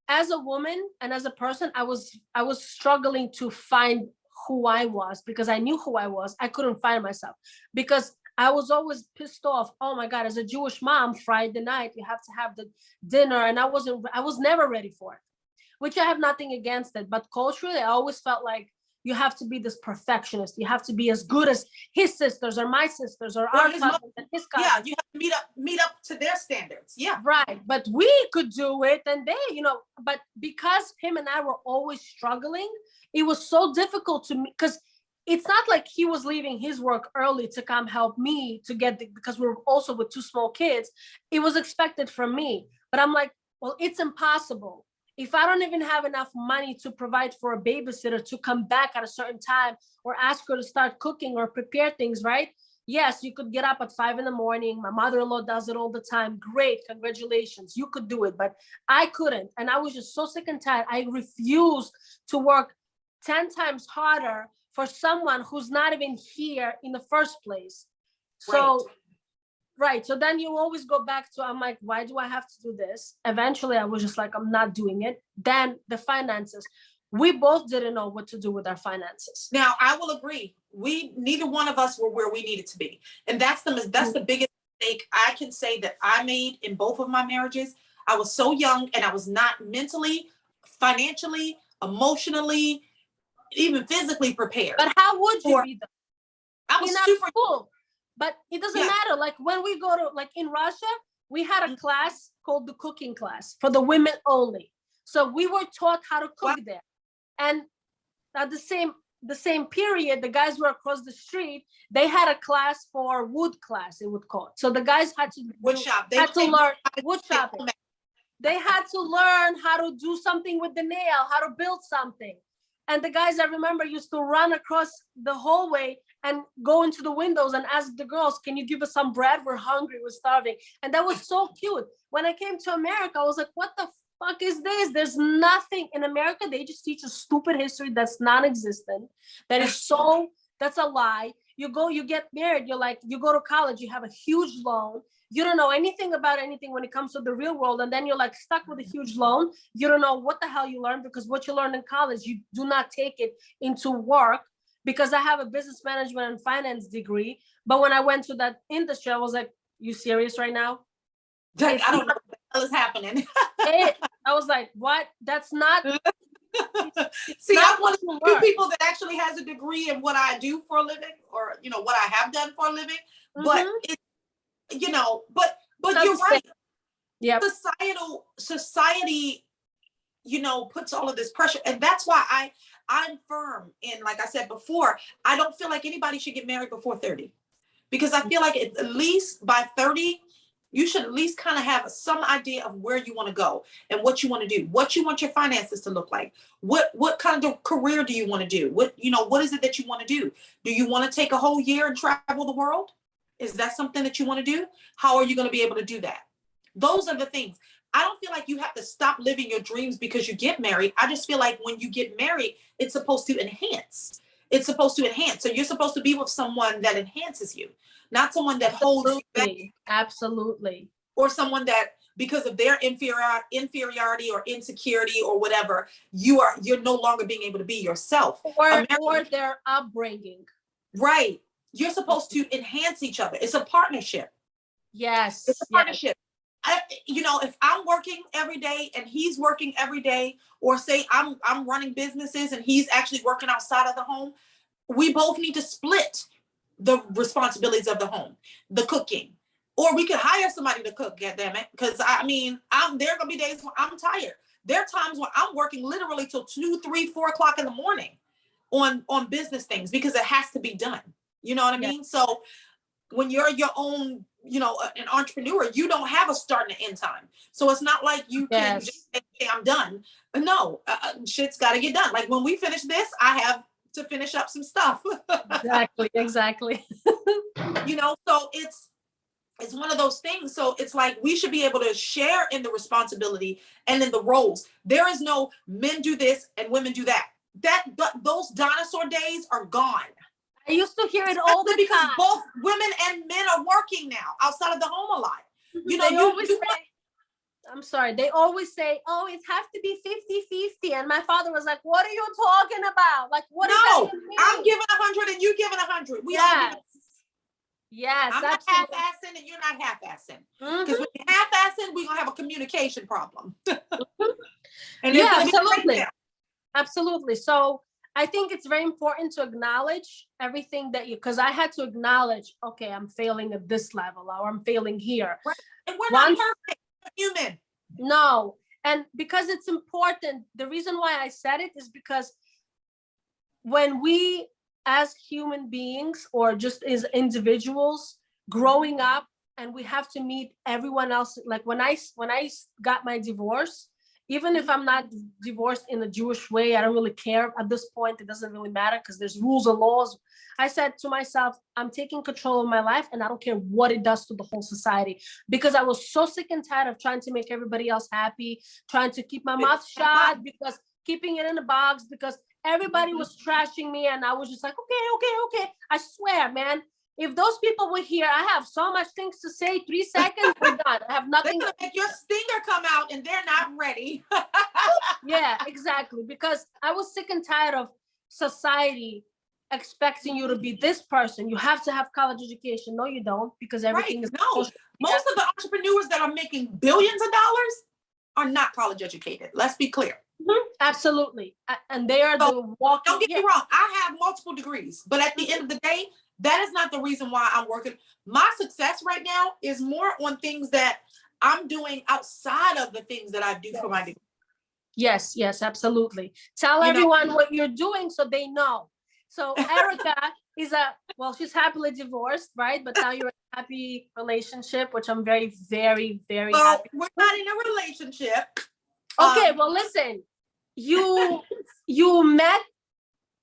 as a woman and as a person, I was struggling to find who I was, because I knew who I was. I couldn't find myself, because I was always pissed off. Oh my God, as a Jewish mom, Friday night, you have to have the dinner. And I was never ready for it, which I have nothing against it. But culturally, I always felt like you have to be this perfectionist. You have to be as good as his sisters or my sisters or our cousins and his cousins. Yeah, you have to meet up to their standards. Yeah. Right. But we could do it, and they, but because him and I were always struggling, it was so difficult to me, because it's not like he was leaving his work early to come help me to because we were also with 2 small kids. It was expected from me. But I'm like, well, it's impossible. If I don't even have enough money to provide for a babysitter to come back at a certain time, or ask her to start cooking or prepare things, right? Yes, you could get up at 5 a.m. My mother-in-law does it all the time. Great, congratulations. You could do it, but I couldn't. And I was just so sick and tired. I refused to work 10 times harder for someone who's not even here in the first place. So, right. So then you always go back to, I'm like, why do I have to do this? Eventually, I was just like, I'm not doing it. Then the finances. We both didn't know what to do with our finances. Now, I will agree. Neither one of us were where we needed to be. And that's the biggest mistake I can say that I made in both of my marriages. I was so young, and I was not mentally, financially, emotionally, even physically prepared. But how would you be though? I was super cool. But it doesn't matter. Like when we go to, like in Russia, we had a class called the cooking class for the women only. So we were taught how to cook there. And at the same period, the guys were across the street. They had a class for wood class, it would call it. So the guys had to wood shop. They had to learn wood shopping. They had to learn how to do something with the nail, how to build something. And the guys, I remember, used to run across the hallway and go into the windows and ask the girls, can you give us some bread? We're hungry, we're starving. And that was so cute. When I came to America, I was like, what the fuck is this? There's nothing in America. They just teach a stupid history that's non-existent. That's a lie. You get married, you go to college, you have a huge loan. You don't know anything about anything when it comes to the real world. And then you're like stuck with a huge loan. You don't know what the hell you learned, because what you learned in college, you do not take it into work. Because I have a business management and finance degree. But when I went to that industry, I was like, you serious right now? I don't know what the hell is happening. I was like, what? That's not. See, I'm one of the few people that actually has a degree in what I do for a living, or, what I have done for a living. But it's, but you're right. Yeah. Society, puts all of this pressure. And that's why I'm firm in, like I said before, I don't feel like anybody should get married before 30. Because I feel like at least by 30, you should at least kind of have some idea of where you want to go and what you want to do, what you want your finances to look like. What kind of career do you want to do? What is it that you want to do? Do you want to take a whole year and travel the world? Is that something that you want to do? How are you going to be able to do that? Those are the things. I don't feel like you have to stop living your dreams because you get married. I just feel like when you get married, it's supposed to enhance. It's supposed to enhance. So you're supposed to be with someone that enhances you, not someone that holds you back. Absolutely. Or someone that, because of their inferiority or insecurity or whatever, you're no longer being able to be yourself. Or their upbringing. Right. You're supposed to enhance each other. It's a partnership. Yes. It's a partnership. if I'm working every day and he's working every day, or say I'm running businesses and he's actually working outside of the home, we both need to split the responsibilities of the home, the cooking. Or we could hire somebody to cook, goddammit. Because there are gonna be days when I'm tired. There are times when I'm working literally till 2, 3, 4 o'clock in the morning on business things because it has to be done. You know what I mean? So when you're your own, an entrepreneur, you don't have a start and an end time. So it's not like you can just say, "Hey, I'm done." No, shit's got to get done. Like when we finish this, I have to finish up some stuff. Exactly. So it's one of those things. So it's like we should be able to share in the responsibility and in the roles. There is no men do this and women do that. Those dinosaur days are gone. I used to hear it all the because time. both women and men are working now outside of the home a lot. I'm sorry. They always say, "Oh, it has to be 50-50." And my father was like, "What are you talking about? Like, what is that even mean?" I'm giving 100 and you giving 100. Yes, I'm not half-assing and you're not half-assing. Because when you're half-assing, we're gonna have a communication problem. And absolutely. So I think it's very important to acknowledge everything because I had to acknowledge, okay, I'm failing at this level, or I'm failing here. Right. And we're not perfect, we're human. No. And because it's important, the reason why I said it is because when we, as human beings or just as individuals growing up, and we have to meet everyone else, like when I got my divorce, even if I'm not divorced in a Jewish way, I don't really care at this point. It doesn't really matter because there's rules and laws. I said to myself, I'm taking control of my life and I don't care what it does to the whole society, because I was so sick and tired of trying to make everybody else happy, trying to keep my mouth shut, because keeping it in a box, because everybody was trashing me. And I was just like, okay. I swear, man, if those people were here, I have so much things to say. 3 seconds, we're done. I have nothing. They're gonna make your stinger come out and they're not ready. Yeah, exactly. Because I was sick and tired of society expecting you to be this person. You have to have college education. No, you don't, because everything is most of the entrepreneurs that are making billions of dollars are not college educated. Let's be clear. Absolutely. And they are the walking. Don't get me wrong. I have multiple degrees, but at the end of the day, that is not the reason why I'm working. My success right now is more on things that I'm doing outside of the things that I do for my degree. Yes, absolutely. Tell everyone what you're doing so they know. So Erica she's happily divorced, right? But now you're in a happy relationship, which I'm very, very, very happy. We're not in a relationship. Okay, well, listen, you met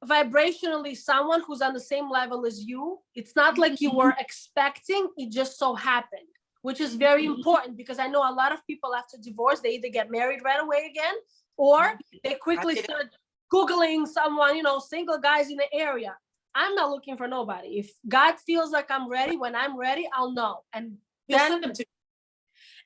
vibrationally someone who's on the same level as you. It's not like you were expecting, it just so happened, which is very important, because I know a lot of people after divorce, they either get married right away again, or they quickly start Googling someone, single guys in the area. I'm not looking for nobody. If God feels like I'm ready, when I'm ready, I'll know. And then send them to.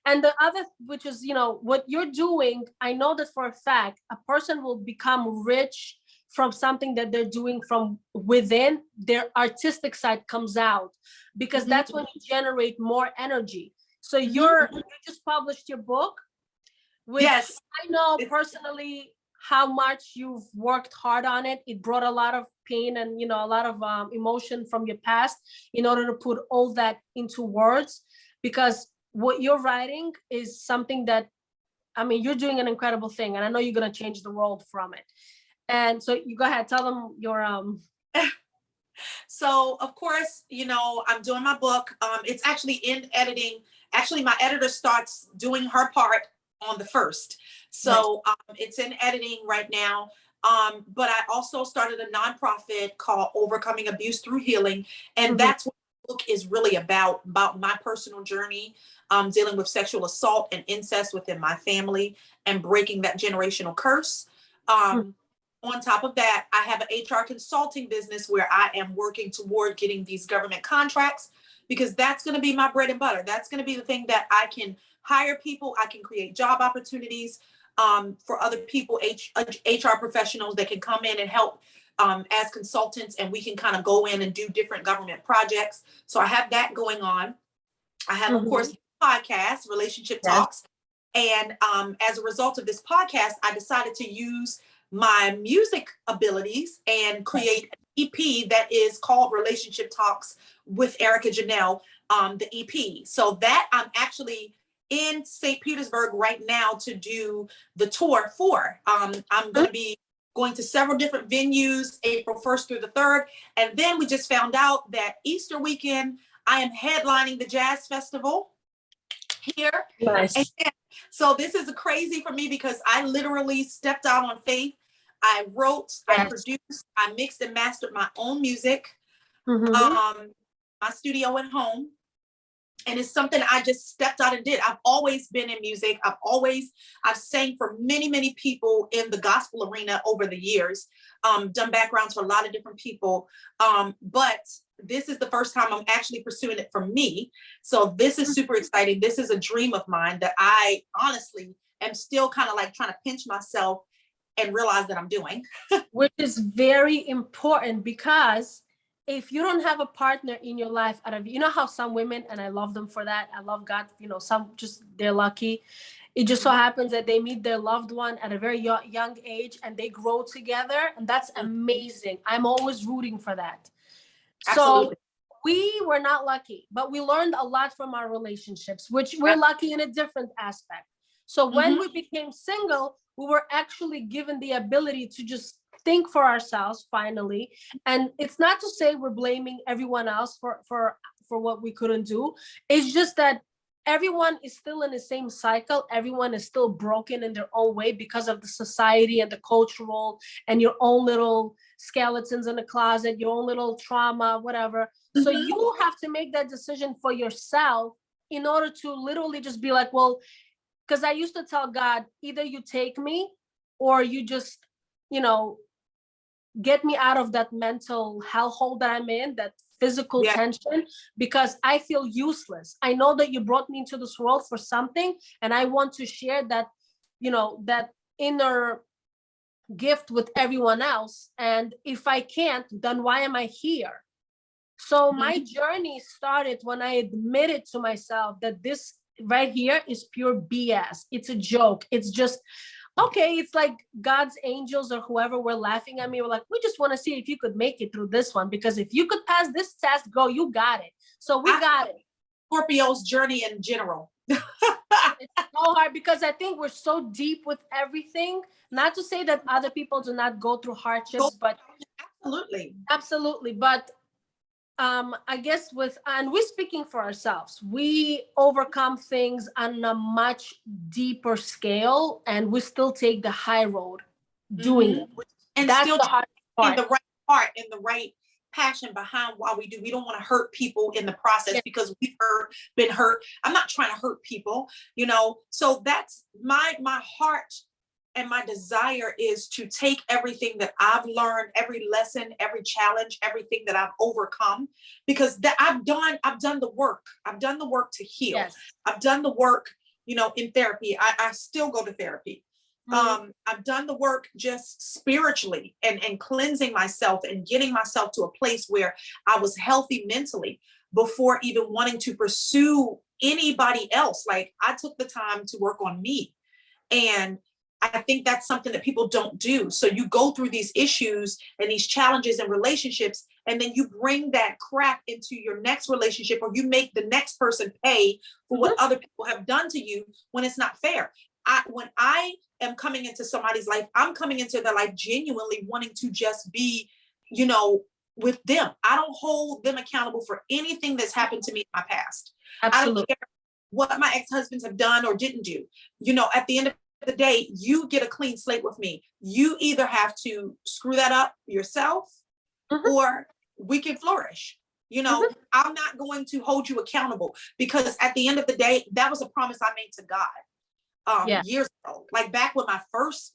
And the other, which is, what you're doing, I know that for a fact, a person will become rich from something that they're doing from within. Their artistic side comes out, because that's when you generate more energy. So you just published your book, which I know personally how much you've worked hard on it. It brought a lot of pain and, a lot of emotion from your past in order to put all that into words, because what you're writing is something that, you're doing an incredible thing, and I know you're going to change the world from it. And so you go ahead, tell them your So of course, I'm doing my book. It's actually in editing. Actually, my editor starts doing her part on the 1st. So it's in editing right now. But I also started a nonprofit called Overcoming Abuse Through Healing. And that's what the book is really about my personal journey, dealing with sexual assault and incest within my family and breaking that generational curse. On top of that, I have an HR consulting business where I am working toward getting these government contracts, because that's going to be my bread and butter. That's going to be the thing that I can hire people. I can create job opportunities for other people, HR professionals that can come in and help as consultants, and we can kind of go in and do different government projects. So I have that going on. I have, of course, podcast, Relationship Yes. Talks. And as a result of this podcast, I decided to use my music abilities and create an EP that is called Relationship Talks with Erica Janelle, the EP. So that I'm actually in St. Petersburg right now to do the tour for. I'm going to be going to several different venues April 1st through the 3rd. And then we just found out that Easter weekend, I am headlining the Jazz Festival here. Nice. And so this is crazy for me because I literally stepped out on faith. I wrote, I produced, I mixed and mastered my own music, my studio at home. And it's something I just stepped out and did. I've always been in music. I've sang for many, many people in the gospel arena over the years, done backgrounds for a lot of different people. But this is the first time I'm actually pursuing it for me. So this is super exciting. This is a dream of mine that I honestly am still kind of like trying to pinch myself and realize that I'm doing. Which is very important, because if you don't have a partner in your life, you know how some women, and I love them for that, I love God, some just, they're lucky. It just so happens that they meet their loved one at a very young age and they grow together, and that's amazing. I'm always rooting for that. Absolutely. So we were not lucky, but we learned a lot from our relationships, which we're lucky in a different aspect. So when we became single, we were actually given the ability to just think for ourselves finally. And it's not to say we're blaming everyone else for what we couldn't do. It's just that everyone is still in the same cycle. Everyone is still broken in their own way because of the society and the cultural and your own little skeletons in the closet, your own little trauma, whatever. So you have to make that decision for yourself in order to literally just be like, well, because I used to tell God, either you take me or you just, get me out of that mental hellhole that I'm in, that physical tension, because I feel useless. I know that you brought me into this world for something, and I want to share that, that inner gift with everyone else. And if I can't, then why am I here? So my journey started when I admitted to myself that this right here is pure BS. It's a joke. It's just, okay, it's like God's angels or whoever were laughing at me. We're like, we just want to see if you could make it through this one, because if you could pass this test, go, you got it. So we got it. Scorpio's journey in general. It's so hard because I think we're so deep with everything. Not to say that other people do not go through hardships, but absolutely. But I guess and we're speaking for ourselves, we overcome things on a much deeper scale, and we still take the high road doing it. And that's still the hard part. In the right heart and the right passion behind why we do. We don't want to hurt people in the process because we've been hurt. I'm not trying to hurt people, so that's my heart. And my desire is to take everything that I've learned, every lesson, every challenge, everything that I've overcome, because I've done the work. I've done the work to heal. Yes. I've done the work, in therapy. I still go to therapy. I've done the work just spiritually and cleansing myself and getting myself to a place where I was healthy mentally before even wanting to pursue anybody else. Like, I took the time to work on me. And I think that's something that people don't do. So you go through these issues and these challenges and relationships, and then you bring that crap into your next relationship, or you make the next person pay for what other people have done to you when it's not fair. When I am coming into somebody's life, I'm coming into their life genuinely wanting to just be, with them. I don't hold them accountable for anything that's happened to me in my past. Absolutely. I don't care what my ex-husbands have done or didn't do. At the end of the day, you get a clean slate with me. You either have to screw that up yourself or we can flourish. I'm not going to hold you accountable, because at the end of the day, that was a promise I made to God years ago. Like back with my first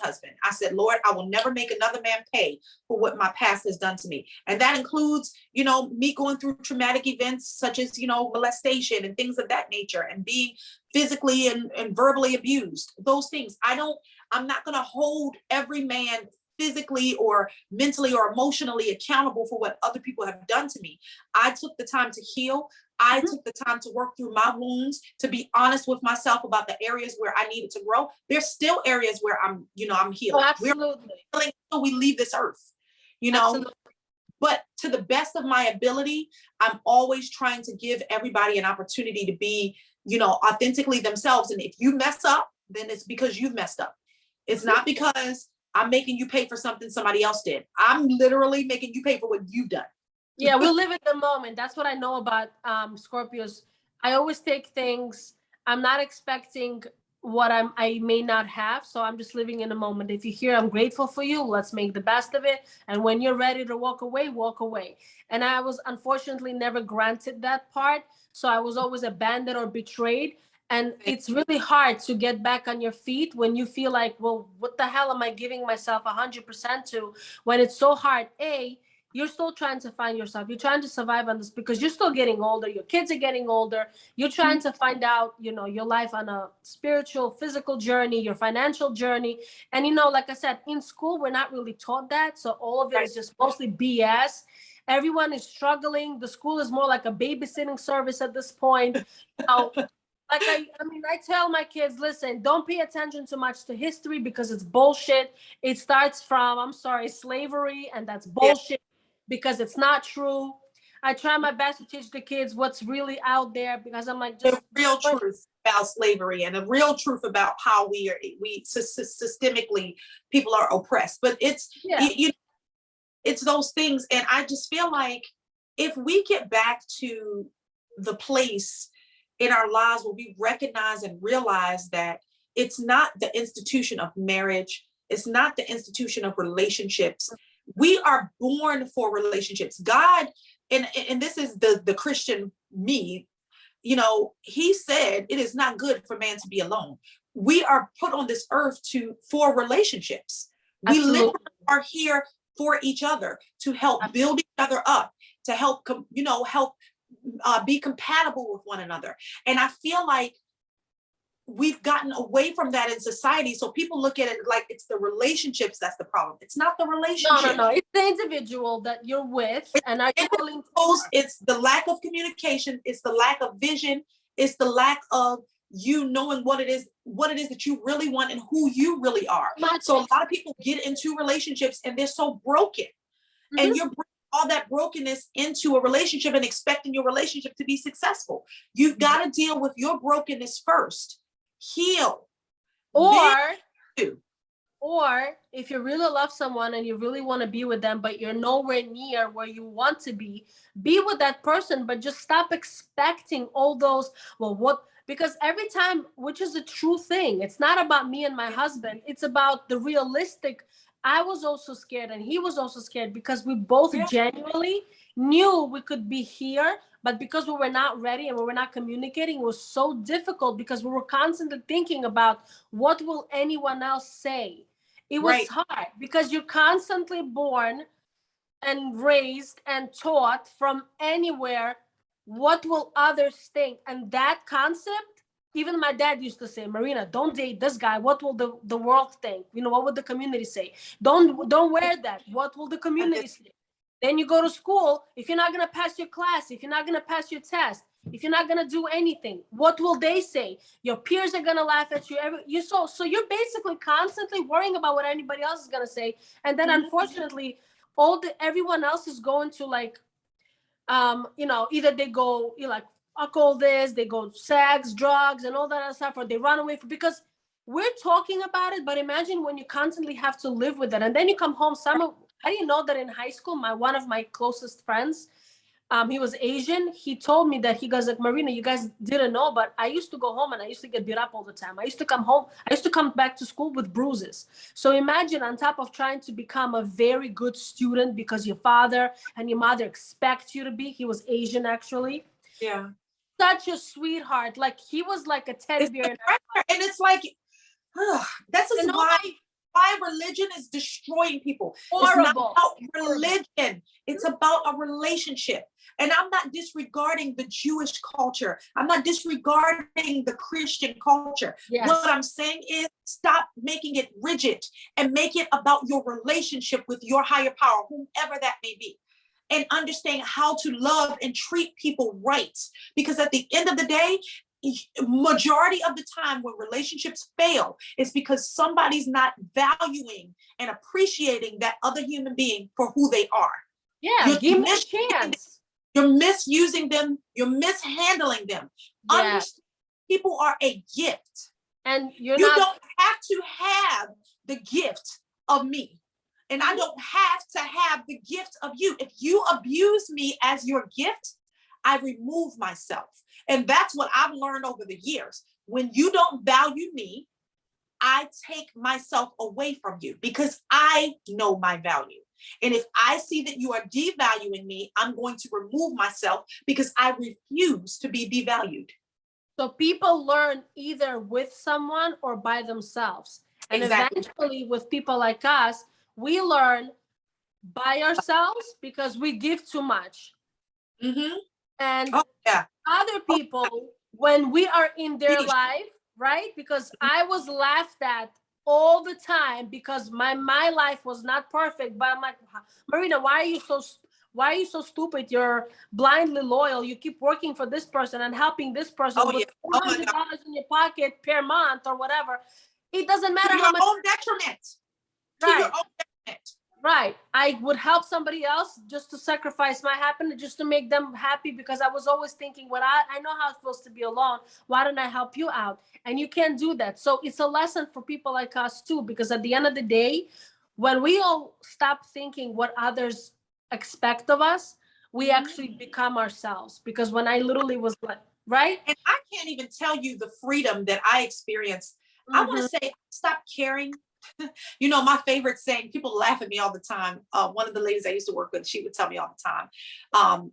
husband, I said, Lord, I will never make another man pay for what my past has done to me. And that includes, me going through traumatic events such as, molestation and things of that nature, and being physically and verbally abused. Those things. I'm not going to hold every man physically or mentally or emotionally accountable for what other people have done to me. I took the time to heal. I took the time to work through my wounds, to be honest with myself about the areas where I needed to grow. There's still areas where I'm healing. Oh, absolutely. We're healing until we leave this earth, Absolutely. But to the best of my ability, I'm always trying to give everybody an opportunity to be, authentically themselves. And if you mess up, then it's because you've messed up. It's not because I'm making you pay for something somebody else did. I'm literally making you pay for what you've done. Yeah, we live in the moment. That's what I know about Scorpios. I always take things, I'm not expecting what I may not have. So I'm just living in the moment. If you hear I'm grateful for you, let's make the best of it. And when you're ready to walk away, walk away. And I was unfortunately never granted that part. So I was always abandoned or betrayed. And it's really hard to get back on your feet when you feel like, well, what the hell am I giving myself 100% to, when it's so hard? You're still trying to find yourself. You're trying to survive on this because you're still getting older. Your kids are getting older. You're trying to find out, your life on a spiritual, physical journey, your financial journey. And, like I said, in school, we're not really taught that. So all of it is just mostly BS. Everyone is struggling. The school is more like a babysitting service at this point. I tell my kids, listen, don't pay attention too much to history because it's bullshit. It starts from, slavery, and that's bullshit because it's not true. I try my best to teach the kids what's really out there because I'm like, just the real truth about slavery and the real truth about how we systemically people are oppressed. But it's it's those things, and I just feel like if we get back to the place in our lives where we recognize and realize that it's not the institution of marriage, it's not the institution of relationships. We are born for relationships. God, and this is the Christian me, he said it is not good for man to be alone. We are put on this earth for relationships. We literally are here for each other, to help build each other up, to help be compatible with one another. And I feel like we've gotten away from that in society. So people look at it like it's the relationships that's the problem. It's not the relationship. No. It's the individual that you're with. It's the lack of communication. It's the lack of vision. It's the lack of you knowing what it is that you really want and who you really are. So a lot of people get into relationships and they're so broken. And you're all that brokenness into a relationship and expecting your relationship to be successful. You've got to deal with your brokenness first. Heal. Or if you really love someone and you really want to be with them, but you're nowhere near where you want to be with that person, but just stop expecting all those, because every time, which is a true thing, it's not about me and my husband, it's about the realistic. I was also scared and he was also scared because we both genuinely knew we could be here, but because we were not ready and we were not communicating, it was so difficult because we were constantly thinking about what will anyone else say. It was hard because you're constantly born and raised and taught from anywhere, what will others think? And that concept, even my dad used to say, Marina, don't date this guy. What will the world think? What would the community say? Don't wear that. What will the community say? Then you go to school. If you're not going to pass your class, if you're not going to pass your test, if you're not going to do anything, what will they say? Your peers are going to laugh at you. So you're basically constantly worrying about what anybody else is going to say. And then unfortunately, everyone else is going to either they go, fuck all this, they go sex, drugs, and all that other stuff, or they run away because we're talking about it. But imagine when you constantly have to live with it, and then you come home. I didn't know that in high school, one of my closest friends, he was Asian. He told me that he goes like, Marina, you guys didn't know, but I used to go home and I used to get beat up all the time. I used to come back to school with bruises. So imagine on top of trying to become a very good student because your father and your mother expect you to be. He was Asian, actually. Yeah. Such a sweetheart. Like he was like a teddy bear. And it's like, that's why why religion is destroying people. Horrible. It's not about religion. It's about a relationship. And I'm not disregarding the Jewish culture. I'm not disregarding the Christian culture. Yes. What I'm saying is stop making it rigid and make it about your relationship with your higher power, whomever that may be. And understand how to love and treat people right. Because at the end of the day, majority of the time when relationships fail, it's because somebody's not valuing and appreciating that other human being for who they are. Yeah, give me a chance. You're misusing them. You're mishandling them. Yeah. People are a gift. And you don't have to have the gift of me. And I don't have to have the gift of you. If you abuse me as your gift, I remove myself. And that's what I've learned over the years. When you don't value me, I take myself away from you because I know my value. And if I see that you are devaluing me, I'm going to remove myself because I refuse to be devalued. So people learn either with someone or by themselves. And exactly. Eventually with people like us, we learn by ourselves because we give too much. Mm-hmm. And other people, when we are in their life, right? Because I was laughed at all the time because my life was not perfect. But I'm like, Marina, why are you so stupid? You're blindly loyal. You keep working for this person and helping this person with $400 in your pocket per month or whatever. It doesn't matter how much. To your own detriment. To your own detriment. Right. I would help somebody else just to sacrifice my happiness, just to make them happy, because I was always thinking, I know how it feels to be alone. Why don't I help you out? And you can't do that. So it's a lesson for people like us too, because at the end of the day, when we all stop thinking what others expect of us, we actually become ourselves. Because when I literally was like, right? And I can't even tell you the freedom that I experienced. I want to say, stop caring. You know, my favorite saying, people laugh at me all the time. One of the ladies I used to work with, she would tell me all the time.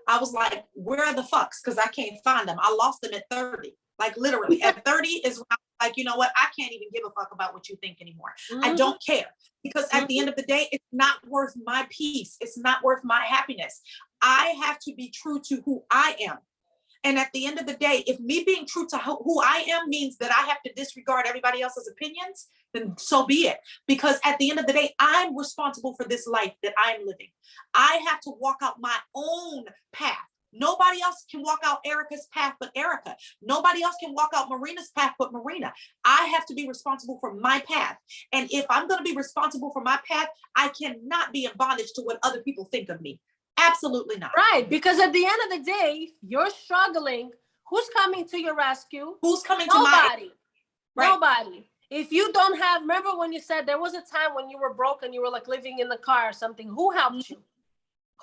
I was like, where are the fucks? Because I can't find them. I lost them at 30. Like literally at 30 is when I'm like, you know what? I can't even give a fuck about what you think anymore. I don't care. Because at the end of the day, it's not worth my peace. It's not worth my happiness. I have to be true to who I am. And at the end of the day, if me being true to who I am means that I have to disregard everybody else's opinions, then so be it. Because at the end of the day, I'm responsible for this life that I'm living. I have to walk out my own path. Nobody else can walk out Erica's path but Erica. Nobody else can walk out Marina's path but Marina. I have to be responsible for my path. And if I'm going to be responsible for my path, I cannot be in bondage to what other people think of me. Absolutely not. Right. Because at the end of the day, you're struggling. Who's coming to your rescue? Who's coming to Nobody. Right. Nobody. If you don't have, remember when you said there was a time when you were broke and you were like living in the car or something, who helped you?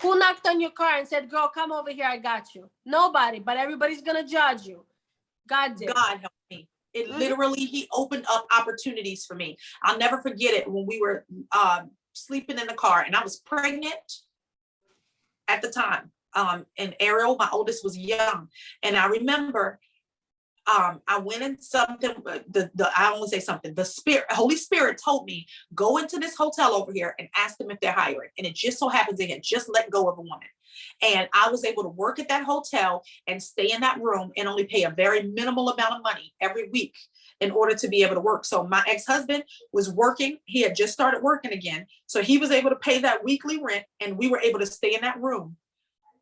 Who knocked on your car and said, girl, come over here, I got you? Nobody, but everybody's going to judge you. God did. God helped me. It literally, he opened up opportunities for me. I'll never forget it when we were sleeping in the car and I was pregnant at the time. And Ariel, my oldest, was young. And I remember I went in something, I don't want to say something, the Holy Spirit told me, go into this hotel over here and ask them if they're hiring. And it just so happens they had just let go of a woman. And I was able to work at that hotel and stay in that room and only pay a very minimal amount of money every week in order to be able to work. So my ex-husband was working. He had just started working again. So he was able to pay that weekly rent and we were able to stay in that room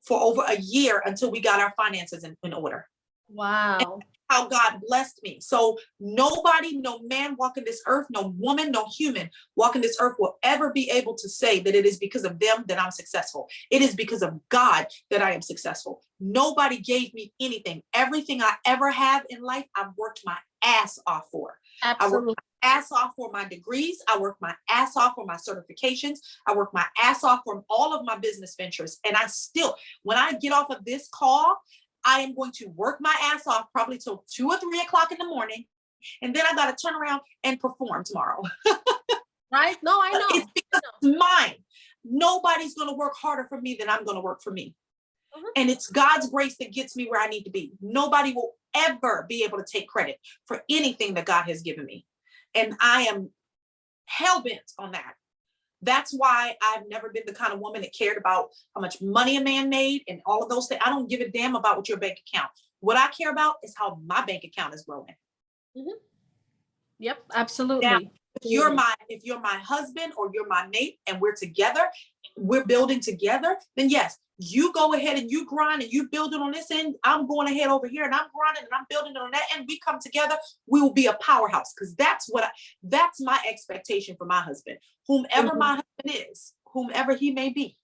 for over a year until we got our finances in order. Wow. And how God blessed me. So nobody, no man walking this earth, no woman, no human walking this earth will ever be able to say that it is because of them that I'm successful. It is because of God that I am successful. Nobody gave me anything. Everything I ever have in life, I've worked my ass off for. Absolutely. I worked my ass off for my degrees. I worked my ass off for my certifications. I worked my ass off for all of my business ventures. And I still, when I get off of this call, I am going to work my ass off probably till 2 or 3 o'clock in the morning. And then I got to turn around and perform tomorrow. Right? No, I know. It's because it's mine. Nobody's going to work harder for me than I'm going to work for me. And it's God's grace that gets me where I need to be. Nobody will ever be able to take credit for anything that God has given me. And I am hell-bent on that. That's why I've never been the kind of woman that cared about how much money a man made and all of those things. I don't give a damn about what your bank account. What I care about is how my bank account is growing. Mm-hmm. Yep, absolutely. Now, if you're my husband or you're my mate and we're together, we're building together, then yes, you go ahead and you grind and you build it on this end. I'm going ahead over here and I'm grinding and I'm building it on that end. We come together, we will be a powerhouse, because that's my expectation for my husband, whomever my husband is, whomever he may be.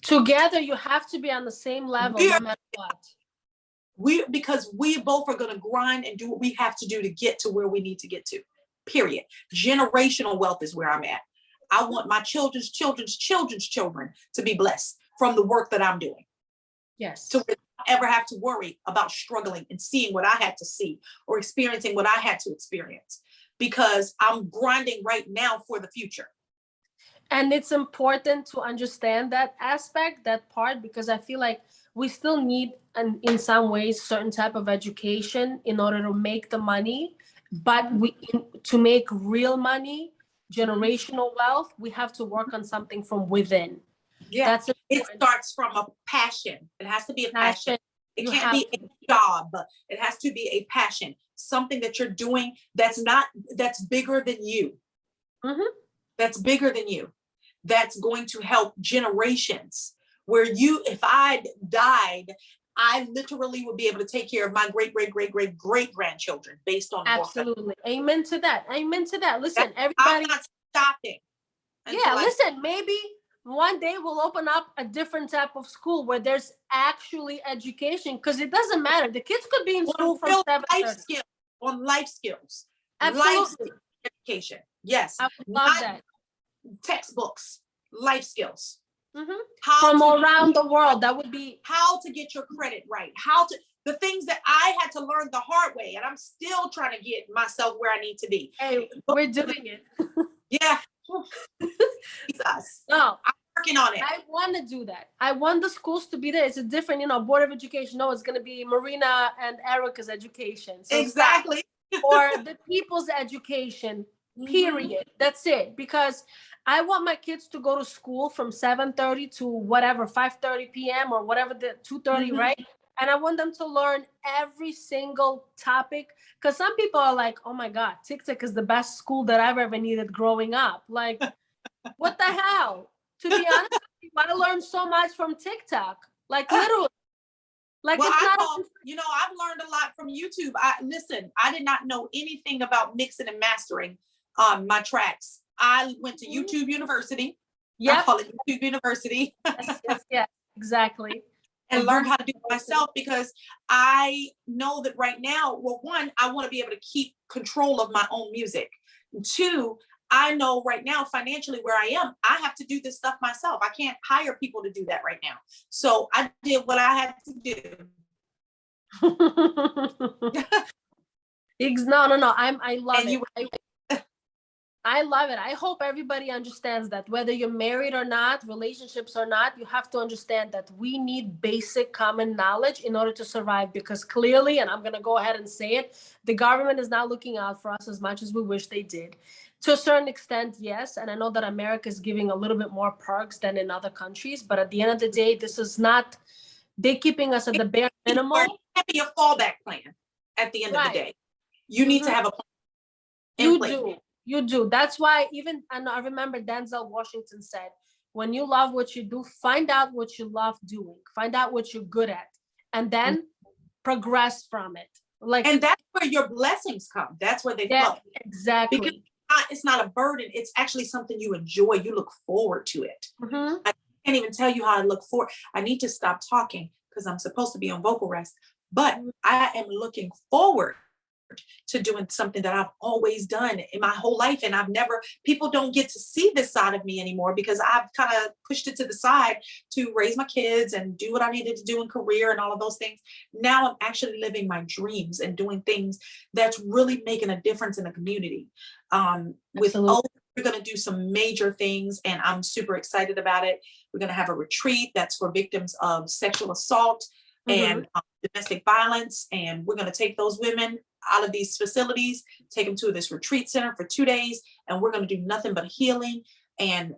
Together, you have to be on the same level, no matter what. Because we both are going to grind and do what we have to do to get to where we need to get to. Period. Generational wealth is where I'm at. I want my children's children to be blessed from the work that I'm doing. Yes. To ever have to worry about struggling and seeing what I had to see or experiencing what I had to experience, because I'm grinding right now for the future. And it's important to understand that aspect, that part, because I feel like we still need, in some ways, certain type of education in order to make the money. But to make real money, generational wealth, we have to work on something from within. Yeah, it starts from a passion. It has to be a passion. It can't be a job. It has to be a passion. Something that you're doing that's bigger than you. Mm-hmm. That's bigger than you. That's going to help generations. Where if I died, I literally would be able to take care of my great grandchildren based on absolutely. Amen to that. Amen to that. Listen, everybody. I'm not stopping. Yeah, listen, maybe one day we'll open up a different type of school where there's actually education, because it doesn't matter. The kids could be in school from 7:30. On life skills. Absolutely. Life education. Yes. I would love that. Textbooks, life skills. Mm-hmm. From around the world. That would be how to get your credit right. The things that I had to learn the hard way, and I'm still trying to get myself where I need to be. Hey, we're doing it. Yeah. Jesus. No, I'm working on it. I want to do that. I want the schools to be there. It's a different, Board of Education. No, it's going to be Marina and Erica's education. So exactly. Or the people's education, period. Mm-hmm. That's it. Because I want my kids to go to school from 7:30 to whatever, 5:30 p.m. or whatever, the 2:30, right? And I want them to learn every single topic. Because some people are like, oh my God, TikTok is the best school that I've ever needed growing up. Like, what the hell? To be honest, you want to learn so much from TikTok. Like, literally. Like, well, I've learned a lot from YouTube. I did not know anything about mixing and mastering my tracks. I went to YouTube University. Yeah, I call it YouTube University. Yes, exactly. And learned how to do it myself, because I know that right now, well, one, I want to be able to keep control of my own music. Two, I know right now financially where I am, I have to do this stuff myself. I can't hire people to do that right now. So I did what I had to do. No. I love it. I love it. I hope everybody understands that whether you're married or not, relationships or not, you have to understand that we need basic common knowledge in order to survive, because clearly, and I'm going to go ahead and say it, the government is not looking out for us as much as we wish they did. To a certain extent, yes. And I know that America is giving a little bit more perks than in other countries. But at the end of the day, this is not, they're keeping us at the bare minimum. It can't be a fallback plan at the end of the day. You need to have a plan. You do. That's why I remember Denzel Washington said, when you love what you do, find out what you love doing. Find out what you're good at. And then progress from it. And that's where your blessings come. That's where they flow. Exactly. Because it's not a burden. It's actually something you enjoy. You look forward to it. Mm-hmm. I can't even tell you how I look forward. I need to stop talking because I'm supposed to be on vocal rest. But I am looking forward to doing something that I've always done in my whole life. And people don't get to see this side of me anymore, because I've kind of pushed it to the side to raise my kids and do what I needed to do in career and all of those things. Now I'm actually living my dreams and doing things that's really making a we're going to do some major things, and I'm super excited about it. We're going to have a retreat that's for victims of sexual assault. and domestic violence. And we're going to take those women out of these facilities, take them to this retreat center for 2 days, and we're going to do nothing but healing and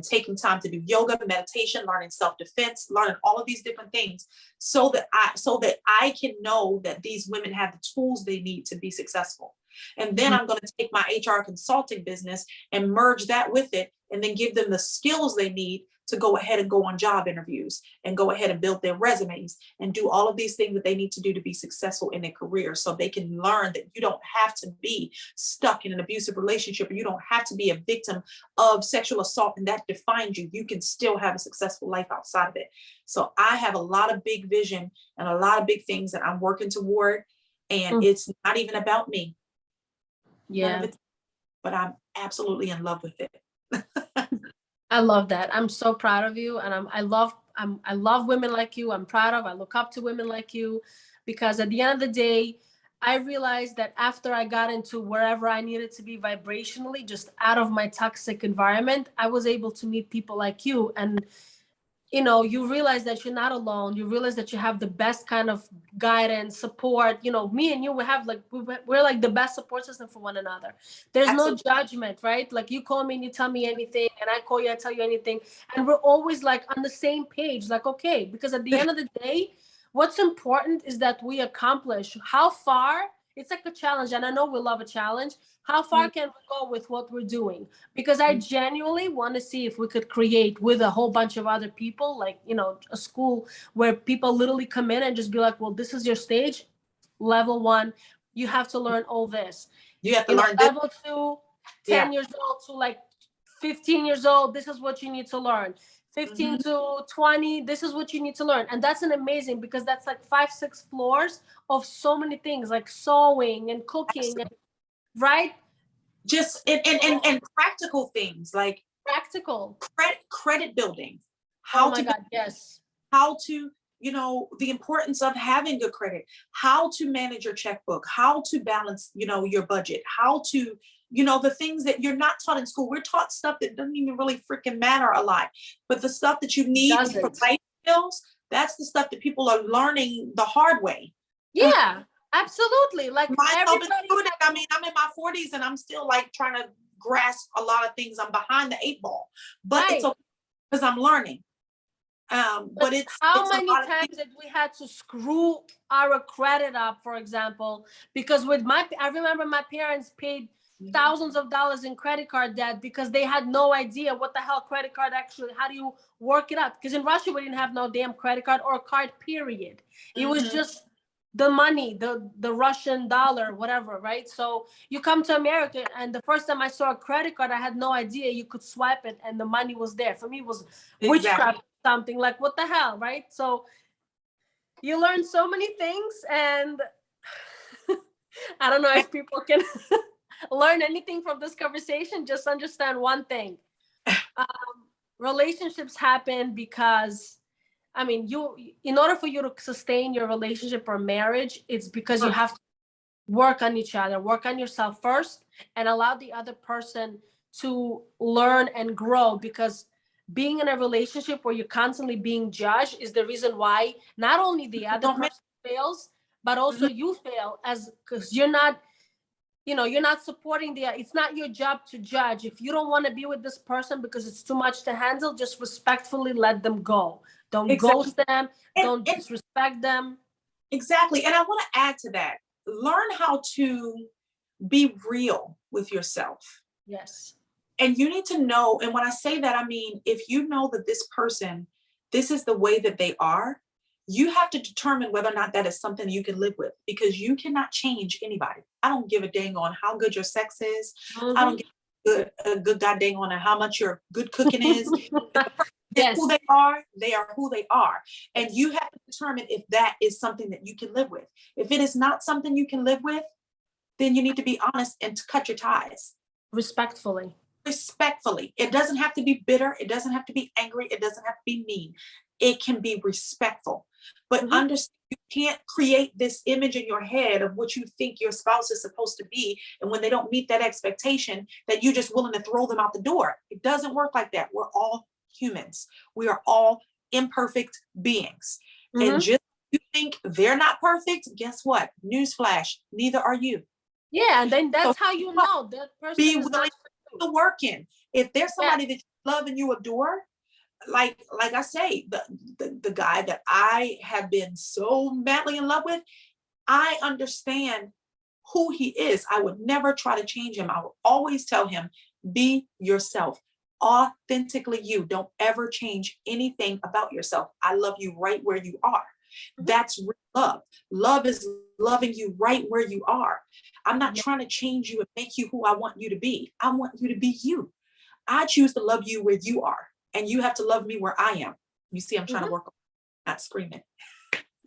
taking time to do yoga, meditation, learning self-defense, learning all of these different things so that I can know that these women have the tools they need to be successful. And then I'm going to take my HR consulting business and merge that with it, and then give them the skills they need to go ahead and go on job interviews and go ahead and build their resumes and do all of these things that they need to do to be successful in their career, so they can learn that you don't have to be stuck in an abusive relationship, or you don't have to be a victim of sexual assault and that defines you. You can still have a successful life outside of it. So I have a lot of big vision and a lot of big things that I'm working toward, and it's not even about me. Yeah. But I'm absolutely in love with it. I love that. I'm so proud of you. And I love women like you. I look up to women like you, because at the end of the day, I realized that after I got into wherever I needed to be vibrationally, just out of my toxic environment, I was able to meet people like you. And you realize that you're not alone. You realize that you have the best kind of guidance, support. Me and you, we're like the best support system for one another. There's Absolutely. No judgment, right? Like, you call me and you tell me anything, and I call you, I tell you anything. And we're always like on the same page, like, okay, because at the end of the day, what's important is that we accomplish. How far? It's like a challenge. And I know we love a challenge. How far can we go with what we're doing? Because I genuinely want to see if we could create with a whole bunch of other people, like, a school where people literally come in and just be like, well, this is your stage. Level 1, you have to learn all this. You have to learn level 2, 10 years old to like 15 years old. This is what you need to learn. 15 to 20, this is what you need to learn. And that's an amazing, because that's like 5-6 floors of so many things, like sewing and cooking, and, right? Just and practical things, like practical credit building. Oh my God, yes. How to, the importance of having good credit, how to manage your checkbook, how to balance, your budget, how to, the things that you're not taught in school. We're taught stuff that doesn't even really freaking matter a lot, but the stuff that you need for life skills, that's the stuff that people are learning the hard way. Yeah, absolutely. Like, myself included. I mean, I'm in my 40s and I'm still like trying to grasp a lot of things. I'm behind the 8 ball, but it's okay because I'm learning. But it's how many times that we had to screw our credit up, for example, because I remember my parents paid thousands of dollars in credit card debt because they had no idea what the hell credit card actually, how do you work it up? Because in Russia, we didn't have no damn credit card or card, period. It was just the money, the Russian dollar, whatever, right? So you come to America, and the first time I saw a credit card, I had no idea you could swipe it and the money was there. For me, it was witchcraft, something like, what the hell, right? So you learn so many things, and I don't know if people can learn anything from this conversation. Just understand one thing. Relationships happen because, I mean, in order for you to sustain your relationship or marriage, it's because you have to work on each other, work on yourself first, and allow the other person to learn and grow. Because being in a relationship where you're constantly being judged is the reason why not only the other person fails, but also you fail, because you're not supporting it's not your job to judge. If you don't want to be with this person because it's too much to handle, just respectfully let them go. Don't ghost them. Don't disrespect them. Exactly. And I want to add to that. Learn how to be real with yourself. Yes. And you need to know, and when I say that, I mean, if you know that this person, this is the way that they are, you have to determine whether or not that is something you can live with, because you cannot change anybody. I don't give a dang on how good your sex is. I don't give a good goddamn on how much your good cooking is. Who they are who they are. And you have to determine if that is something that you can live with. If it is not something you can live with, then you need to be honest and to cut your ties. Respectfully. It doesn't have to be bitter. It doesn't have to be angry. It doesn't have to be mean. It can be respectful. But understand, you can't create this image in your head of what you think your spouse is supposed to be. And when they don't meet that expectation, that you're just willing to throw them out the door. It doesn't work like that. We're all humans. We are all imperfect beings. And just You think they're not perfect? Guess what? Newsflash, neither are you. Yeah, and then So that's how you know that be person is willing not to for put you. the work in. If there's Yeah. somebody that you love and you adore, like I say, the guy that I have been so madly in love with, I understand who he is. I would never try to change him. I will always tell him, be yourself, authentically you. Don't ever change anything about yourself. I love you right where you are. Mhm. That's real love. Love is loving you right where you are. I'm not Yeah. trying to change you and make you who I want you to be. I want you to be you. I choose to love you where you are, and you have to love me where I am. You see, I'm trying to Mhm. work on not screaming.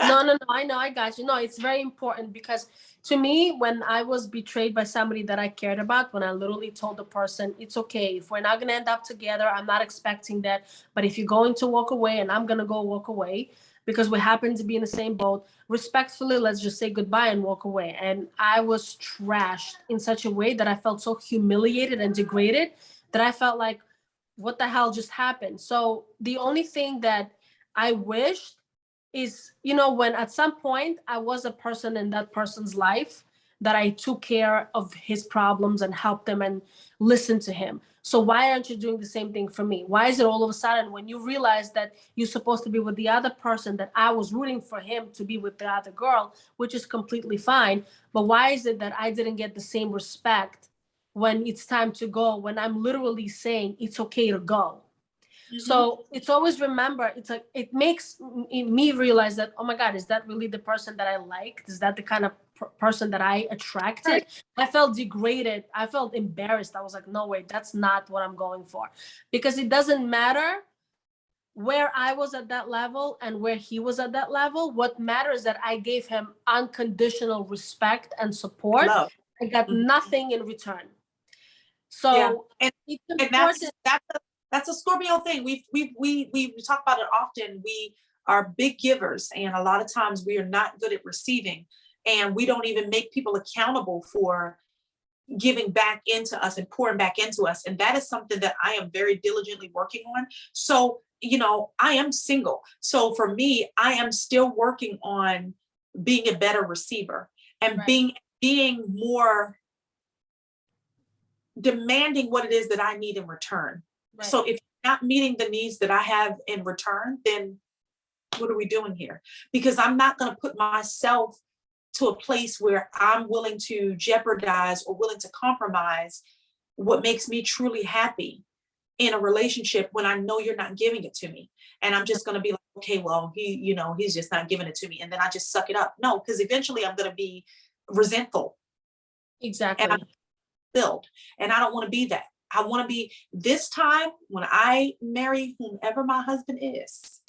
No, I know, I got you. No, it's very important because to me, when I was betrayed by somebody that I cared about, when I literally told the person, it's okay, if we're not going to end up together, I'm not expecting that. But if you're going to walk away and I'm going to go walk away because we happen to be in the same boat, respectfully, let's just say goodbye and walk away. And I was trashed in such a way that I felt so humiliated and degraded that I felt like, what the hell just happened? So the only thing that I wished is, when at some point I was a person in that person's life that I took care of his problems and helped him and listened to him. So why aren't you doing the same thing for me? Why is it all of a sudden when you realize that you're supposed to be with the other person, that I was rooting for him to be with the other girl, which is completely fine, but why is it that I didn't get the same respect when it's time to go, when I'm literally saying it's okay to go? So it's always remember, it makes me realize that, oh my God, is that really the person that I liked? Is that the kind of person that I attracted? Right. I felt degraded. I felt embarrassed. I was like, no way, that's not what I'm going for. Because it doesn't matter where I was at that level and where he was at that level. What matters is that I gave him unconditional respect and support. Love. I got Mhm. nothing in return. Yeah. So And it's and important. that's a Scorpio thing. We talk about it often. We are big givers, and a lot of times we are not good at receiving, and we don't even make people accountable for giving back into us and pouring back into us. And that is something that I am very diligently working on. So, I am single. So for me, I am still working on being a better receiver and Right, being more demanding what it is that I need in return. right, So if you're not meeting the needs that I have in return, then what are we doing here? Because I'm not going to put myself to a place where I'm willing to jeopardize or willing to compromise what makes me truly happy in a relationship when I know you're not giving it to me. And I'm just going to be like, okay, well, he's just not giving it to me. And then I just suck it up. No, because eventually I'm going to be resentful and I'm exactly. filled. And I don't want to be that. I want to be this time when I marry whomever my husband is.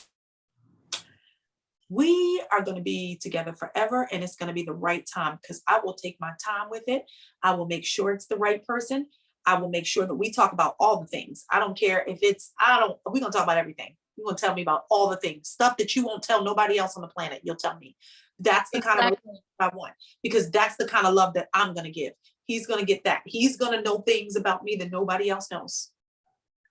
We are going to be together forever, and it's going to be the right time because I will take my time with it. I will make sure it's the right person. I will make sure that we talk about all the things. I don't care if we're going to talk about everything. You're going to tell me about all the things, stuff that you won't tell nobody else on the planet. You'll tell me. That's the kind of Exactly. relationship I want because that's the kind of love that I'm going to give. He's going to get that. He's going to know things about me that nobody else knows.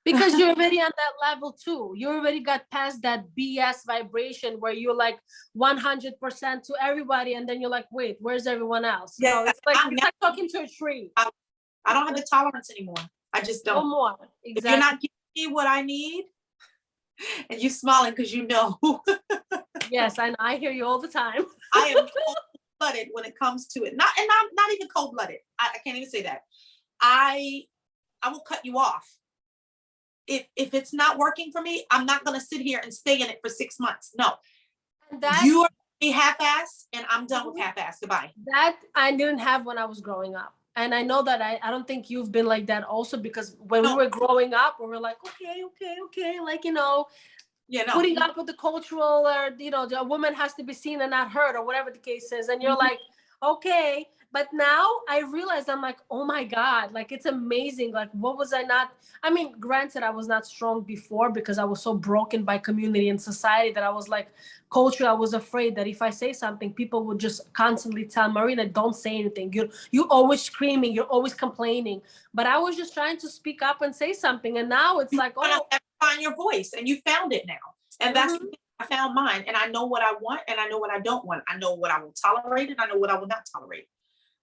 Because you're already on that level too. You already got past that BS vibration where you're like 100% to everybody, and then you're like, wait, where's everyone else? Yeah, It's like talking to a tree. I don't have the tolerance anymore. I just No don't. more. If you're Exactly. not giving me what I need, and you smiling because you know Yes, I hear you all the time. I am cold-blooded when it comes to it. Not even cold-blooded. I can't even say that. I will cut you off. If it's not working for me, I'm not gonna sit here and stay in it for 6 months. No. And that You are be half-ass and I'm done with half-ass. Goodbye. that I didn't have when I was growing up. And I know that I don't think you've been like that also, because when we No, were growing up, we were like, okay, like, yeah, no. putting up with the cultural, or the woman has to be seen and not heard, or whatever the case is, and you're Mhm. like, okay. But now I realize, I'm like, oh my God, like, it's amazing. Like, what was I not? I mean, granted, I was not strong before because I was so broken by community and society that I was like, culture, I was afraid that if I say something, people would just constantly tell Marina, don't say anything, you're always screaming, you're always complaining. But I was just trying to speak up and say something, and now it's like, Gonna oh. have to find your voice and you found it now. And that's Mhm. I found mine, and I know what I want, and I know what I don't want. I know what I will tolerate, and I know what I will not tolerate.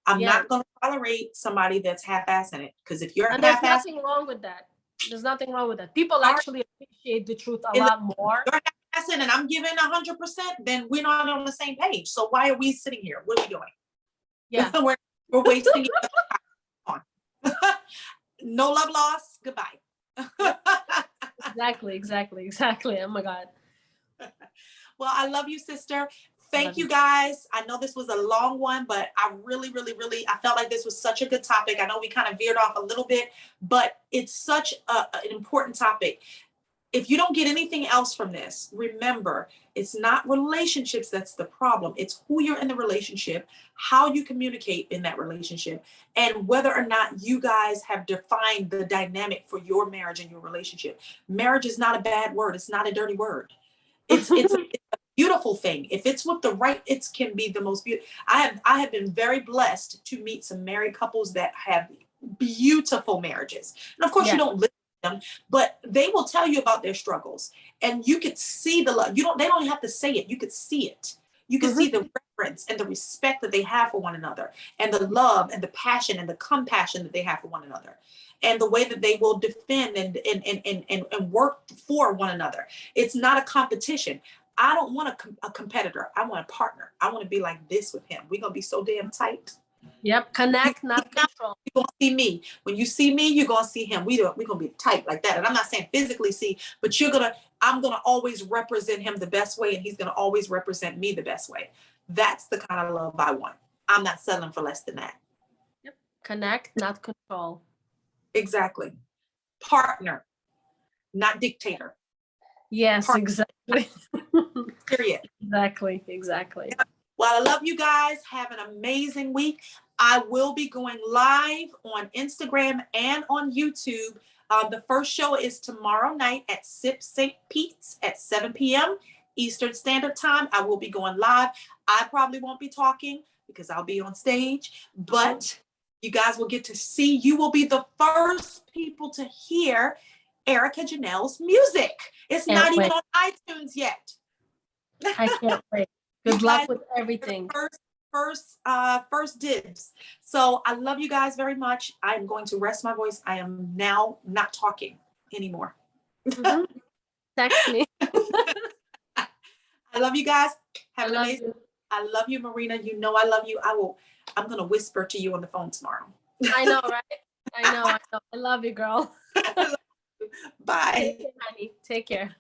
I'm Yeah. not going to tolerate somebody that's half-assed in it, because if you're And there's half-assed, nothing wrong with that. There's nothing wrong with that. People Alright. actually appreciate the truth a In the- lot more. you're half-assed and I'm giving 100%, then we're not on the same page. So why are we sitting here? What are we doing? Yeah. we're wasting each other's time. No love lost. Goodbye. Exactly. Oh my God. Well, I love you, sister. Thank Love you you. guys. I know this was a long one, but I really, I felt like this was such a good topic. I know we kind of veered off a little bit, but it's such an important topic. If you don't get anything else from this, remember, it's not relationships that's the problem. It's who you're in the relationship, how you communicate in that relationship, and whether or not you guys have defined the dynamic for your marriage and your relationship. Marriage is not a bad word. It's not a dirty word. It's a beautiful thing. If it's with the right, it can be the most beautiful. I have been very blessed to meet some married couples that have beautiful marriages. And of course, Yeah. you don't live with them, but they will tell you about their struggles, and you could see the love. They don't have to say it. You could see it. You can see the reverence and the respect that they have for one another, and the love and the passion and the compassion that they have for one another, and the way that they will defend and work for one another. It's not a competition. I don't want a competitor. I want a partner. I want to be like this with him. We're going to be so damn tight. Yep. Connect, not control. You're going to see me. When you see me, you're going to see him. We're going to be tight like that. And I'm not saying physically see, but I'm going to always represent him the best way, and he's going to always represent me the best way. That's the kind of love I want. I'm not settling for less than that. Yep. Connect, not control. Exactly. Partner, not dictator. Yes, Partner. exactly. Period. Exactly. Well, I love you guys. Have an amazing week. I will be going live on Instagram and on YouTube. The first show is tomorrow night at Sip St. Pete's at 7 p.m. Eastern Standard Time. I will be going live. I probably won't be talking because I'll be on stage, but you guys will get to see. You will be the first people to hear Erica Janelle's music. It's not even on iTunes yet. I can't wait. Good luck with everything. First dibs. So I love you guys very much. I'm going to rest my voice. I am now not talking anymore. Text me. I love you guys. Have an love amazing. you. I love you, Marina. You know I love you. I'm gonna whisper to you on the phone tomorrow. I know, right? I know. I love you, girl. Bye. Take care, honey. Take care.